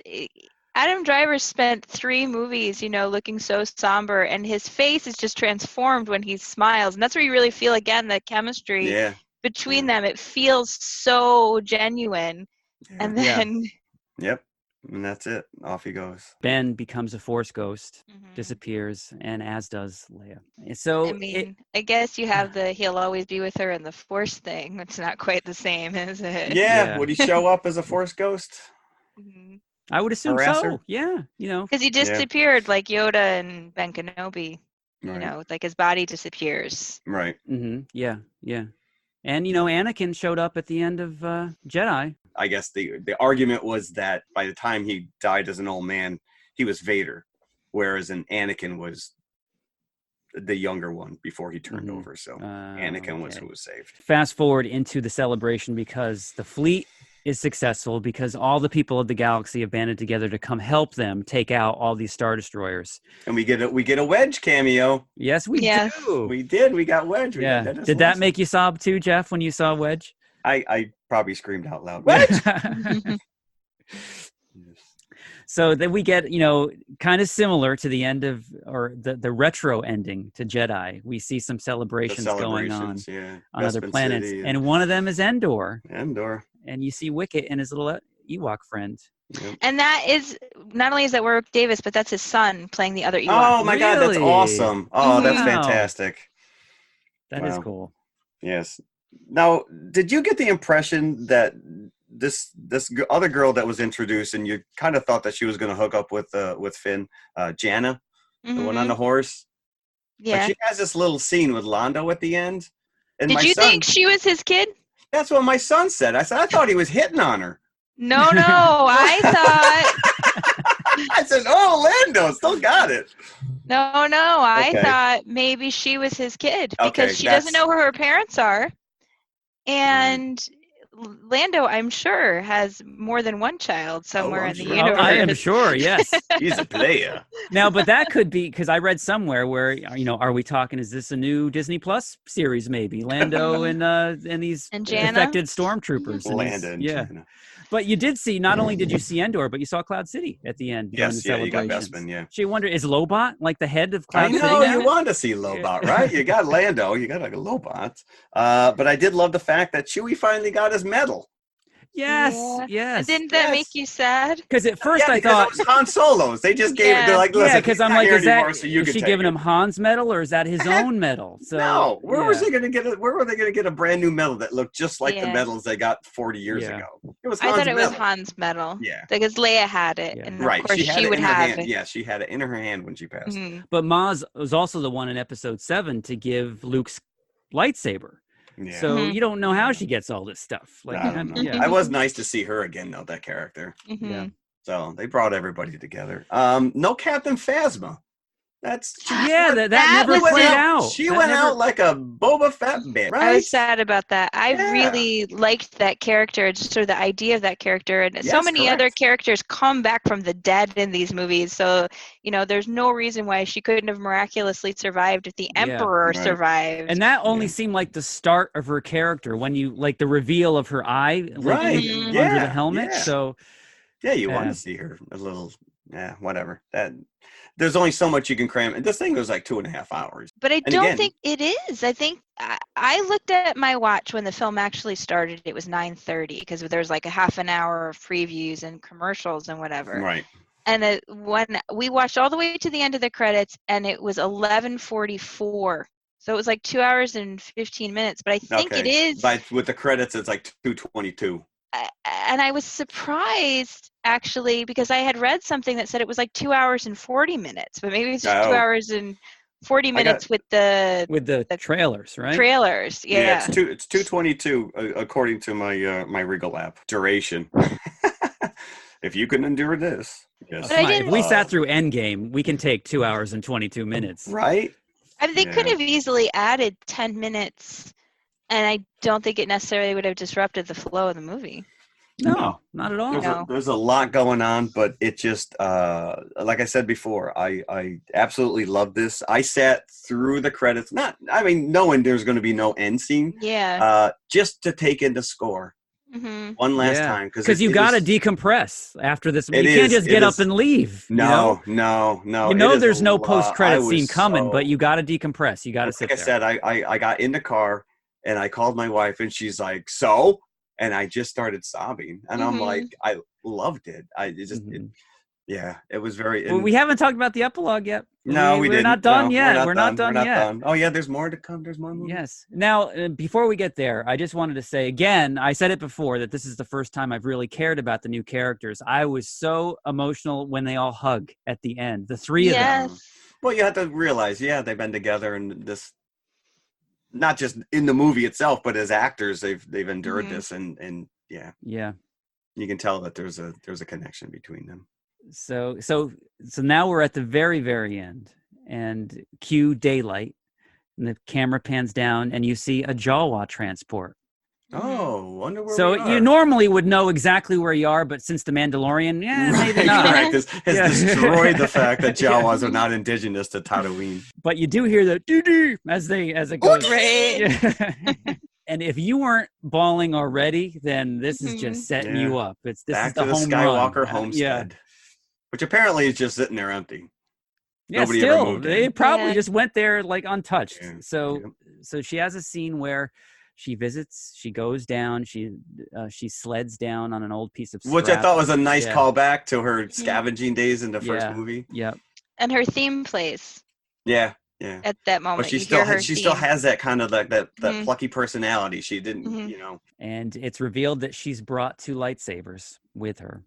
Adam Driver spent 3 movies, looking so somber, and his face is just transformed when he smiles. And that's where you really feel, again, the chemistry between them. It feels so genuine. And then Yep. And that's it. Off he goes. Ben becomes a Force ghost, disappears, and as does Leia. So I guess you have the he'll always be with her and the Force thing. It's not quite the same, is it? Yeah. Would he show up as a Force ghost? I would assume so. Yeah. Because he disappeared like Yoda and Ben Kenobi. Like his body disappears. Right. Yeah. And, Anakin showed up at the end of Jedi. I guess the argument was that by the time he died as an old man, he was Vader, whereas Anakin was the younger one before he turned over. So Anakin was who was saved. Fast forward into the celebration because the fleet is successful because all the people of the galaxy have banded together to come help them take out all these Star Destroyers. And we get a Wedge cameo. Yes, we do. We did. We got Wedge. Did that make you sob too, Jeff, when you saw Wedge? I probably screamed out loud. Wedge! So then we get, kind of similar to the end of, or the retro ending to Jedi. We see some celebrations going on other planets. And one of them is Endor. And you see Wicket and his little Ewok friend. Yep. And that is, not only is that Warwick Davis, but that's his son playing the other Ewok. Oh my God, that's awesome. Oh, that's fantastic. That is cool. Yes. Now, did you get the impression that this other girl that was introduced, and you kind of thought that she was going to hook up with Finn, Janna, the one on the horse? Yeah. But she has this little scene with Lando at the end. And did you think she was his kid? That's what my son said. I thought he was hitting on her. No, I thought. I said, oh, Lando, still got it. No, I thought maybe she was his kid because she doesn't know who her parents are. And Lando, I'm sure, has more than one child somewhere in the universe. I am sure, yes. He's a player. Now, but that could be, because I read somewhere where, are we talking, is this a new Disney Plus series maybe? Lando and these infected stormtroopers. Janna. But you did see, not only did you see Endor, but you saw Cloud City at the end. Yes, you got Bespin, She wondered, is Lobot like the head of Cloud City? I know, you wanted to see Lobot, right? You got Lando, you got a Lobot. But I did love the fact that Chewie finally got his medal. Yes. And didn't that make you sad? Because at first I thought it was Han Solo's. They just gave it. They're like, listen, because I'm like, is she giving him Han's medal or is that his own medal? So no, where was they going to get it? Where were they going to get a brand new medal that looked just like the medals they got 40 years ago? It was Han's I thought it was medal. Han's medal. Yeah, because Leia had it, and of course she would have it. Yeah, she had it in her hand when she passed. But Maz was also the one in Episode 7 to give Luke's lightsaber. Yeah. So you don't know how she gets all this stuff. Like, I don't know. I was nice to see her again, though, that character. Yeah. So they brought everybody together. No Captain Phasma. that never played out. She went out like a Boba Fett bitch, right? I was sad about that. I really liked that character, just sort of the idea of that character, and so many other characters come back from the dead in these movies. So there's no reason why she couldn't have miraculously survived if the Emperor survived. And that only seemed like the start of her character when you like the reveal of her eye, under the helmet. So you want to see her a little. Whatever. There's only so much you can cram. And this thing was like 2.5 hours. But I don't think it is. I think I looked at my watch when the film actually started. It was 9:30 because there's like a half an hour of previews and commercials and whatever. Right. And when we watched all the way to the end of the credits, and it was 11:44. So it was like 2 hours and 15 minutes. But I think it is. With the credits, it's like 2:22. And I was surprised, actually, because I had read something that said it was like 2 hours and 40 minutes, but maybe it's just 2 hours and 40 minutes with the trailers, right? Trailers, yeah. It's 2:22 according to my Regal app duration. If you can endure this, yes. If we sat through Endgame, we can take 2 hours and 22 minutes, right? I mean, they could have easily added 10 minutes. And I don't think it necessarily would have disrupted the flow of the movie. No, not at all. There's a lot going on, but it just, like I said before, I absolutely love this. I sat through the credits, knowing there's going to be no end scene. Yeah. Just to take in the score one last time. Because you got to decompress after this. You can't just get up and leave. No. There's no post-credit scene coming, but you got to decompress. You got to sit there. Like I said, I got in the car. And I called my wife, and she's like, "So?" And I just started sobbing, and I'm like, "I loved it. It was very." Well, we haven't talked about the epilogue yet. No, we didn't. We're not done yet. We're not done yet. Oh yeah, there's more to come. There's more movies. Yes. Now, before we get there, I just wanted to say again. I said it before that this is the first time I've really cared about the new characters. I was so emotional when they all hug at the end. The three of them. Well, you have to realize, they've been together, and this. Not just in the movie itself, but as actors, they've endured this, and you can tell that there's a connection between them. So now we're at the very, very end, and cue daylight, and the camera pans down, and you see a Jawa transport. Oh, wonder where so we are. You normally would know exactly where you are, but since the Mandalorian, maybe not. Correct. Has destroyed the fact that Jawas are not indigenous to Tatooine. But you do hear the doo-doo as it goes. And if you weren't bawling already, then this is just setting you up. This Back is the to the home Skywalker run. homestead, which apparently is just sitting there empty. Yeah, Nobody still, ever moved they in. probably just went there like untouched. Yeah. So she has a scene where she visits, she goes down, she sleds down on an old piece of scrap. Which I thought was a nice callback to her scavenging days in the first movie. Yep. And her theme plays. Yeah. At that moment, but she still has that kind of that plucky personality. She didn't, And it's revealed that she's brought two lightsabers with her,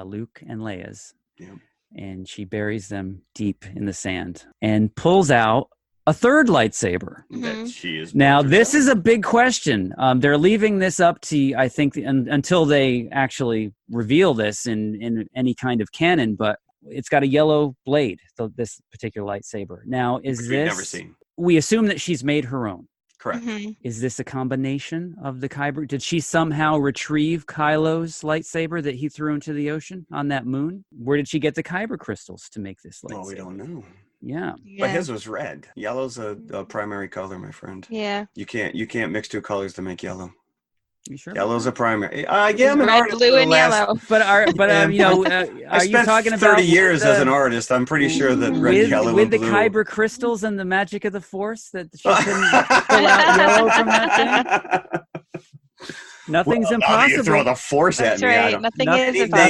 Luke and Leia's. Yeah. And she buries them deep in the sand and pulls out a third lightsaber. That she is. Now, this is a big question. They're leaving this up to, I think, until they actually reveal this in any kind of canon, but it's got a yellow blade, this particular lightsaber. Now, is this... We've never seen. We assume that she's made her own. Correct. Is this a combination of the Kyber? Did she somehow retrieve Kylo's lightsaber that he threw into the ocean on that moon? Where did she get the Kyber crystals to make this lightsaber? Well, we don't know. Yeah. But his was red. Yellow's a primary color, my friend. Yeah. You can't mix two colors to make yellow. You sure? Yellow's a primary. Yeah, I'm an red, artist. blue, and yellow. But are you talking about 30 years as an artist? I'm pretty sure that red, yellow, with and blue. the Kyber crystals and the magic of the Force that she couldn't pull out yellow from that thing. Nothing's impossible. You throw the Force at me. Right. Nothing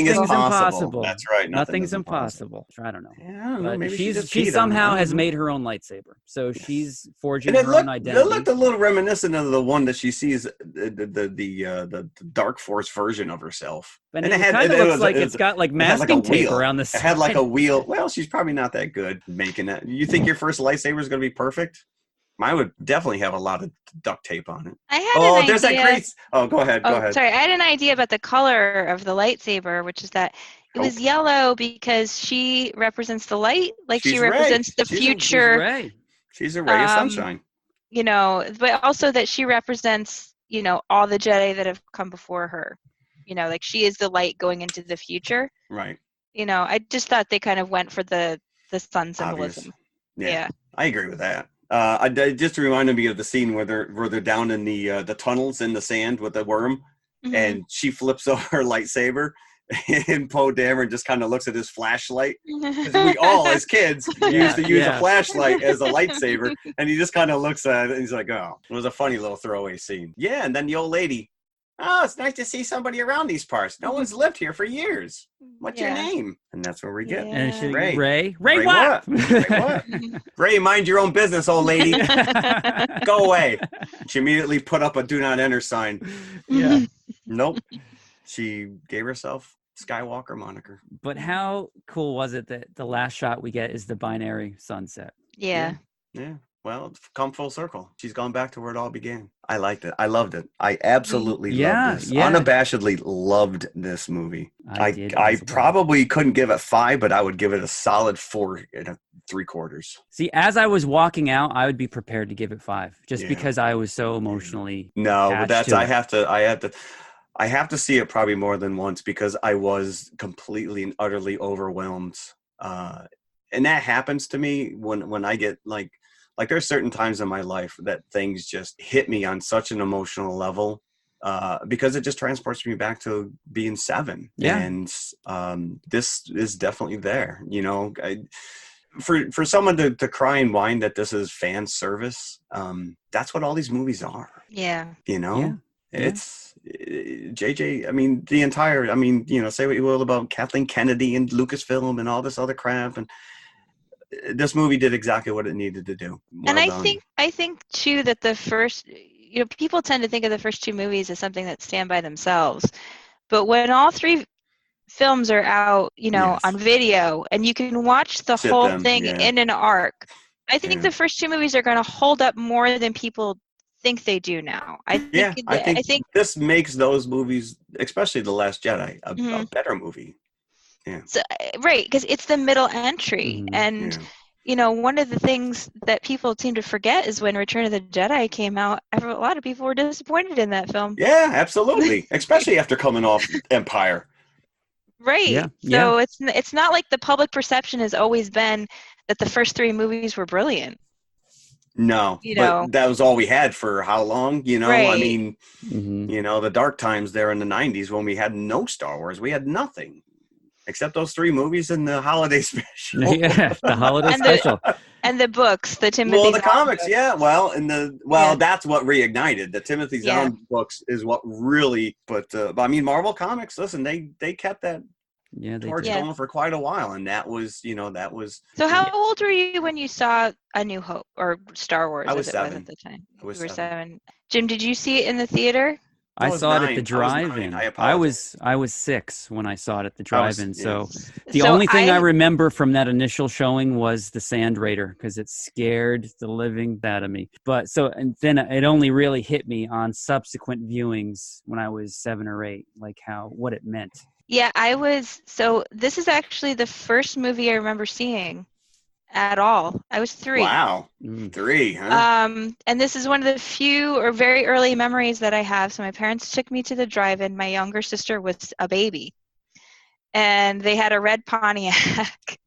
is impossible. That's right. Nothing's impossible. I don't know. Yeah, I don't know. Maybe she somehow has made her own lightsaber. So she's forging her own identity. It looked a little reminiscent of the one that she sees, the Dark Force version of herself. And it kind of looks like it's got like masking tape around the side. It had like a wheel. Well, she's probably not that good making it. You think your first lightsaber is going to be perfect? Mine would definitely have a lot of duct tape on it. I had an idea. That great. Oh, go ahead. Sorry, I had an idea about the color of the lightsaber, which is that It was yellow because she represents the light, like She's she Rey. represents the future. She's a ray of sunshine. You know, but also that she represents, you know, all the Jedi that have come before her. You know, like she is the light going into the future. Right. You know, I just thought they kind of went for the sun symbolism. Yeah, I agree with that. Just reminded me of the scene where they're down in the tunnels in the sand with the worm, and she flips over her lightsaber, and Poe Dameron just kind of looks at his flashlight. Because we all, as kids, used to use a flashlight as a lightsaber, and he just kind of looks at it, and he's like, "Oh." It was a funny little throwaway scene. Yeah, and then the old lady. Oh, it's nice to see somebody around these parts. No one's lived here for years. What's your name? And that's where we get Ray. Ray What? Ray what? Ray, mind your own business, old lady. Go away. She immediately put up a do not enter sign. Yeah. Nope. She gave herself Skywalker moniker. But how cool was it that the last shot we get is the binary sunset? Yeah. Well, it's come full circle. She's gone back to where it all began. I liked it. I loved it. I absolutely loved this. Unabashedly loved this movie. I probably couldn't give it 5, but I would give it a solid 4 3/4. See, as I was walking out, I would be prepared to give it 5, just because I was so emotionally. No, but that's I have to see it probably more than once because I was completely and utterly overwhelmed. And that happens to me when I get like there's certain times in my life that things just hit me on such an emotional level because it just transports me back to being 7. Yeah. And this is definitely there, you know. For someone to cry and whine that this is fan service, that's what all these movies are. Yeah. You know, it's JJ. I mean, the entire. I mean, you know, say what you will about Kathleen Kennedy and Lucasfilm and all this other crap, and this movie did exactly what it needed to do. And I think too that the first, you know, people tend to think of the first 2 movies as something that stand by themselves, but when all 3 films are out, you know, on video, and you can watch the whole thing in an arc, I think the first 2 movies are going to hold up more than people think they do now. I think this makes those movies, especially The Last Jedi, a better movie. Yeah. So, right, because it's the middle entry, and you know, one of the things that people seem to forget is when Return of the Jedi came out, a lot of people were disappointed in that film. Yeah, absolutely, especially after coming off Empire. Right. Yeah. So it's not like the public perception has always been that the first 3 movies were brilliant. No, but that was all we had for how long? You know, I mean, you know, the dark times there in the 90s when we had no Star Wars, we had nothing. Except those 3 movies and the holiday special. Yeah, the holiday special. And the books, the Timothy Zahn comics, books. yeah. Well, that's what reignited. The Timothy Zahn books is what really but I mean, Marvel Comics, listen, they kept that torch going for quite a while, and that was. So how old were you when you saw A New Hope or Star Wars? I was 7 at the time. I was 7. Jim, did you see it in the theater? I saw it at the drive-in. I was 6 when I saw it at the drive-in. So the only thing I remember from that initial showing was the Sand Raider because it scared the living out of me. But and then it only really hit me on subsequent viewings when I was 7 or 8, like what it meant. Yeah, so this is actually the first movie I remember seeing at all. I was 3. Wow. 3, huh? And this is one of the few or very early memories that I have. So my parents took me to the drive-in. My younger sister was a baby. And they had a red Pontiac.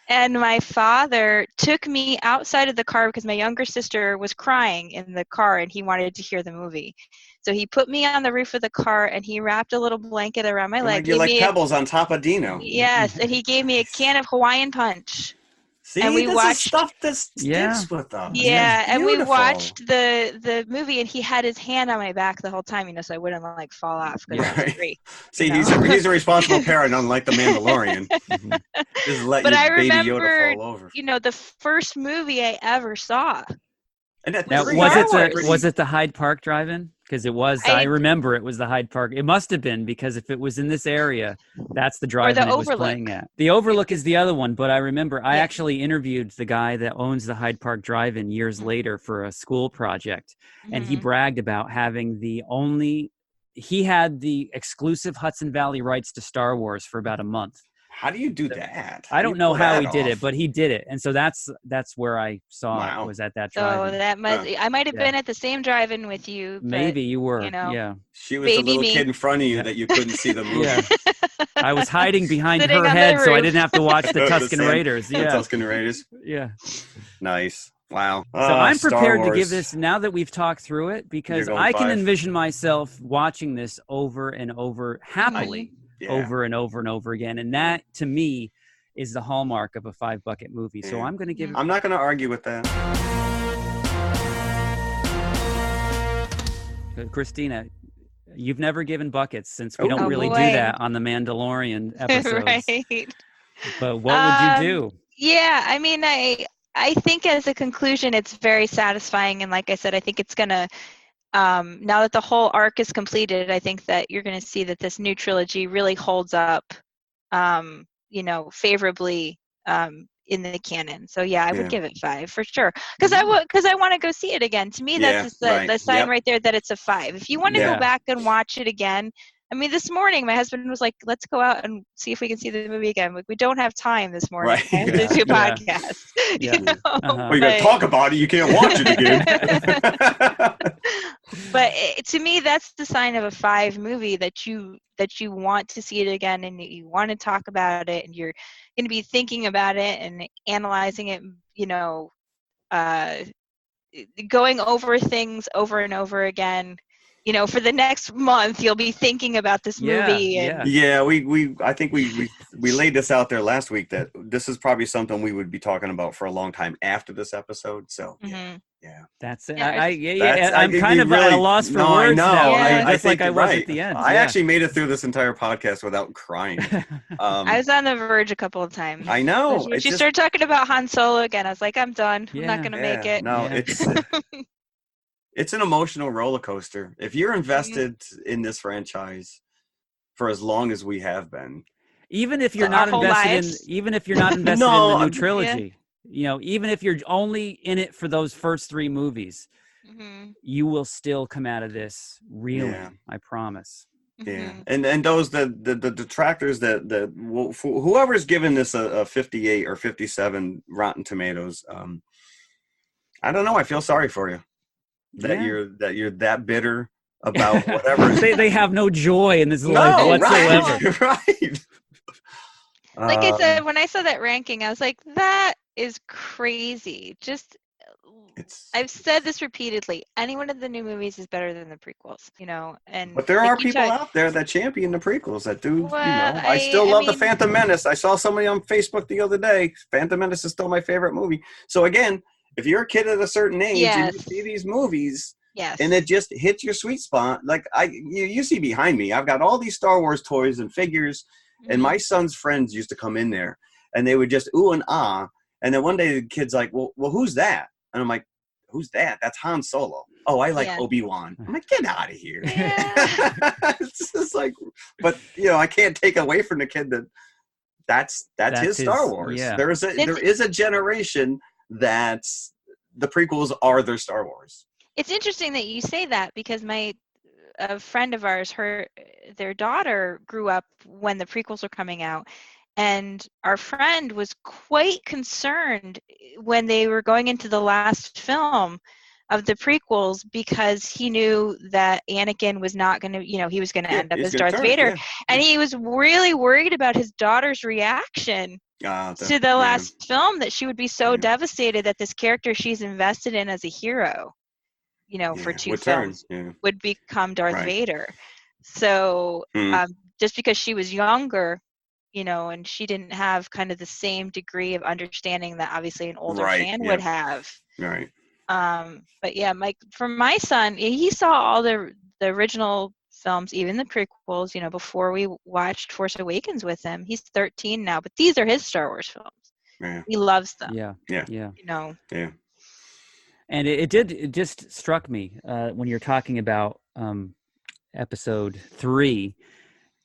And my father took me outside of the car because my younger sister was crying in the car and he wanted to hear the movie. So he put me on the roof of the car and he wrapped a little blanket around my leg. You're like Pebbles on top of Dino. Yes, and he gave me a can of Hawaiian Punch. See, and we watched stuff that sticks with us. Yeah, and we watched the movie, and he had his hand on my back the whole time, so I wouldn't fall off because I was 3. See, he's a responsible parent, unlike the Mandalorian. Just let your baby Yoda fall over. You know, the first movie I ever saw. And now, was it the Hyde Park drive-in? Because it was, I remember it was the Hyde Park. It must have been, because if it was in this area, that's the drive-in it was playing at. The Overlook is the other one, but I remember I actually interviewed the guy that owns the Hyde Park drive-in years later for a school project, and he bragged about having the only he had the exclusive Hudson Valley rights to Star Wars for about a month. How do you do that? I don't know how he did it, off? but he did it. And so that's where I saw it, was at that drive-in. So that must, I might have been at the same drive-in with you. But, maybe you were, yeah. She was the little kid in front of you that you couldn't see the movie. Yeah. I was hiding behind Sitting her on the head so I roof. didn't have to watch the Tusken Raiders. The Tusken Raiders. Yeah. Nice. Wow. So I'm prepared to give this, now that we've talked through it, because I can envision myself watching this over and over, happily, over and over and over again. And that, to me, is the hallmark of a 5-bucket movie. So I'm going to give it... I'm not going to argue with that. Christina, you've never given buckets, since we don't really do that on the Mandalorian episodes. Right. But what would you do? Yeah, I mean, I think as a conclusion, it's very satisfying. And like I said, I think it's going to, now that the whole arc is completed, I think that you're going to see that this new trilogy really holds up, favorably in the canon. So yeah, I would give it 5 for sure. Because I want to go see it again. To me, that's the sign right there that it's a 5. If you want to go back and watch it again, I mean, this morning my husband was like, "Let's go out and see if we can see the movie again." Like, we don't have time this morning to do podcasts. Yeah. Well, you got to talk about it. You can't watch it again. But to me, that's the sign of a 5 movie, that you want to see it again and you want to talk about it, and you're going to be thinking about it and analyzing it. Going over things over and over again. For the next month, you'll be thinking about this movie. I think we laid this out there last week, that this is probably something we would be talking about for a long time after this episode. So that's it. Yeah. I'm kind of at a loss for words now. I think I was at the end. I actually made it through this entire podcast without crying. I was on the verge a couple of times. I know. She started talking about Han Solo again. I was like, I'm done. I'm not going to make it. No, it's an emotional roller coaster. If you're invested in this franchise for as long as we have been, even if you're not invested in the new trilogy, even if you're only in it for those first 3 movies, you will still come out of this reeling. I promise. Yeah, and those the detractors that whoever's given this a 58 or 57 Rotten Tomatoes, I don't know. I feel sorry for you. That you're that bitter about whatever. they have no joy in this life whatsoever. Right. Like I said, when I saw that ranking, I was like, that is crazy. I've said this repeatedly. Any one of the new movies is better than the prequels, But there are people out there that champion the prequels that do. I still love the Phantom Menace. I saw somebody on Facebook the other day. Phantom Menace is still my favorite movie. So again, if you're a kid at a certain age and you see these movies, and it just hits your sweet spot, like you see behind me, I've got all these Star Wars toys and figures, and my son's friends used to come in there, and they would just ooh and ah, and then one day the kid's like, well, who's that? And I'm like, who's that? That's Han Solo. Oh, I like Obi-Wan. I'm like, get out of here. It's just like, but I can't take away from the kid that's his Star Wars. Yeah. There is a generation that's the prequels are their Star Wars. It's interesting that you say that, because a friend of ours, their daughter grew up when the prequels were coming out, and our friend was quite concerned when they were going into the last film of the prequels, because he knew that Anakin was not going to, he was going to end up as Darth Vader, and he was really worried about his daughter's reaction to the last film, that she would be so devastated that this character she's invested in as a hero, for 2 films would become Darth Vader. So just because she was younger, and she didn't have kind of the same degree of understanding that obviously an older fan would have. Right. But yeah, for my son, he saw all the original films, even the prequels, before we watched Force Awakens with him. He's 13 now, but these are his Star Wars films. Yeah. He loves them. Yeah. And it just struck me when you're talking about episode 3,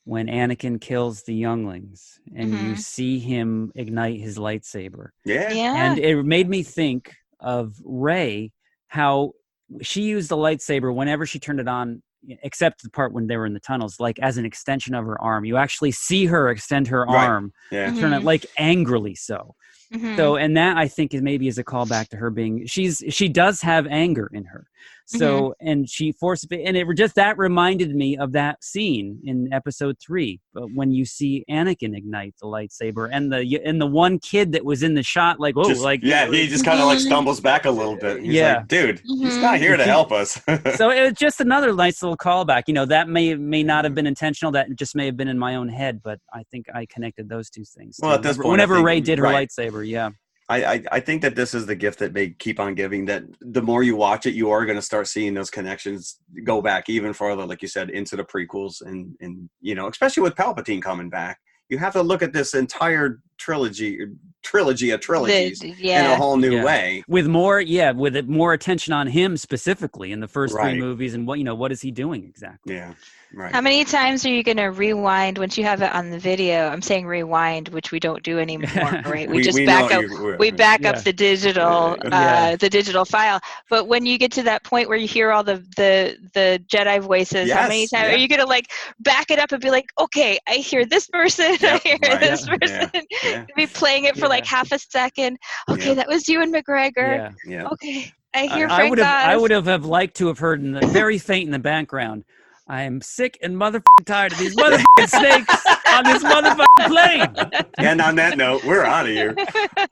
when Anakin kills the younglings and you see him ignite his lightsaber. Yeah. And it made me think of Rey, how she used the lightsaber whenever she turned it on except the part when they were in the tunnels, like as an extension of her arm. You actually see her extend her Right. arm, Yeah. turn it like angrily so. Mhm. So, and that I think is a callback to her being, she does have anger in her. So, and she and it just, that reminded me of that scene in episode 3, when you see Anakin ignite the lightsaber, and the one kid that was in the shot, like, he just kind of like stumbles back a little bit. He's like, dude, he's not here to help us. So it was just another nice little callback. That may not have been intentional. That just may have been in my own head, but I think I connected those two things. Well, at this point, whenever Rey did her lightsaber, I think that this is the gift that they keep on giving, that the more you watch it, you are going to start seeing those connections go back even farther, like you said, into the prequels. And especially with Palpatine coming back, you have to look at this entire trilogy of trilogies in a whole new way. With more attention on him specifically in the first 3 movies, and what is he doing exactly? Yeah. Right. How many times are you going to rewind once you have it on the video? I'm saying rewind, which we don't do anymore, right? We just back up. We back up the digital, the digital file. But when you get to that point where you hear all the Jedi voices, how many times are you going to like back it up and be like, okay, I hear this person, I hear this person, be playing it for like half a second. Okay, that was Ewan McGregor. Okay, I hear Frank Oz. I would have liked to have heard in the very faint in the background, I am sick and motherfucking tired of these motherfucking snakes on this motherfucking plane. And on that note, we're out of here.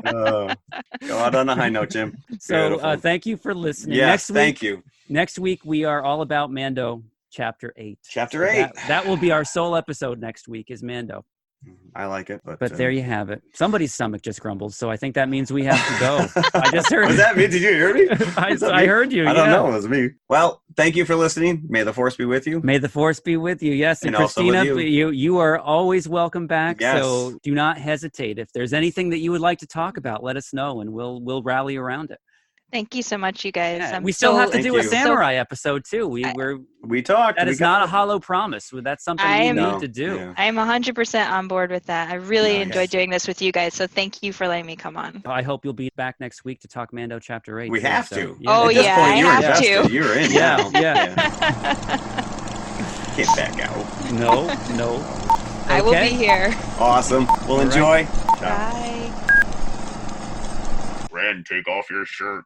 Go out on a high note, Jim. So thank you for listening. Yes, thank you. Next week, we are all about Mando Chapter 8. Chapter 8. That will be our sole episode next week, is Mando. I like it. But there you have it. Somebody's stomach just grumbled, so I think that means we have to go. I just heard. Was that me? Did you hear me? I heard you. I don't know. It was me. Well, thank you for listening. May the Force be with you. May the Force be with you. Yes, and Christina, you are always welcome back. Yes. So do not hesitate. If there's anything that you would like to talk about, let us know, and we'll rally around it. Thank you so much, you guys. Yeah, we still have to do a samurai episode too. We talked. That is not a hollow promise. That's something we need to do. Yeah. I am 100% on board with that. I really enjoyed doing this with you guys. So thank you for letting me come on. I hope you'll be back next week to talk Mando Chapter 8. We have to. Yeah. Oh yeah, I have to. You're in. Yeah. Can't back out. No. I will be here. Awesome. We'll enjoy. Bye. Ren, take off your shirt.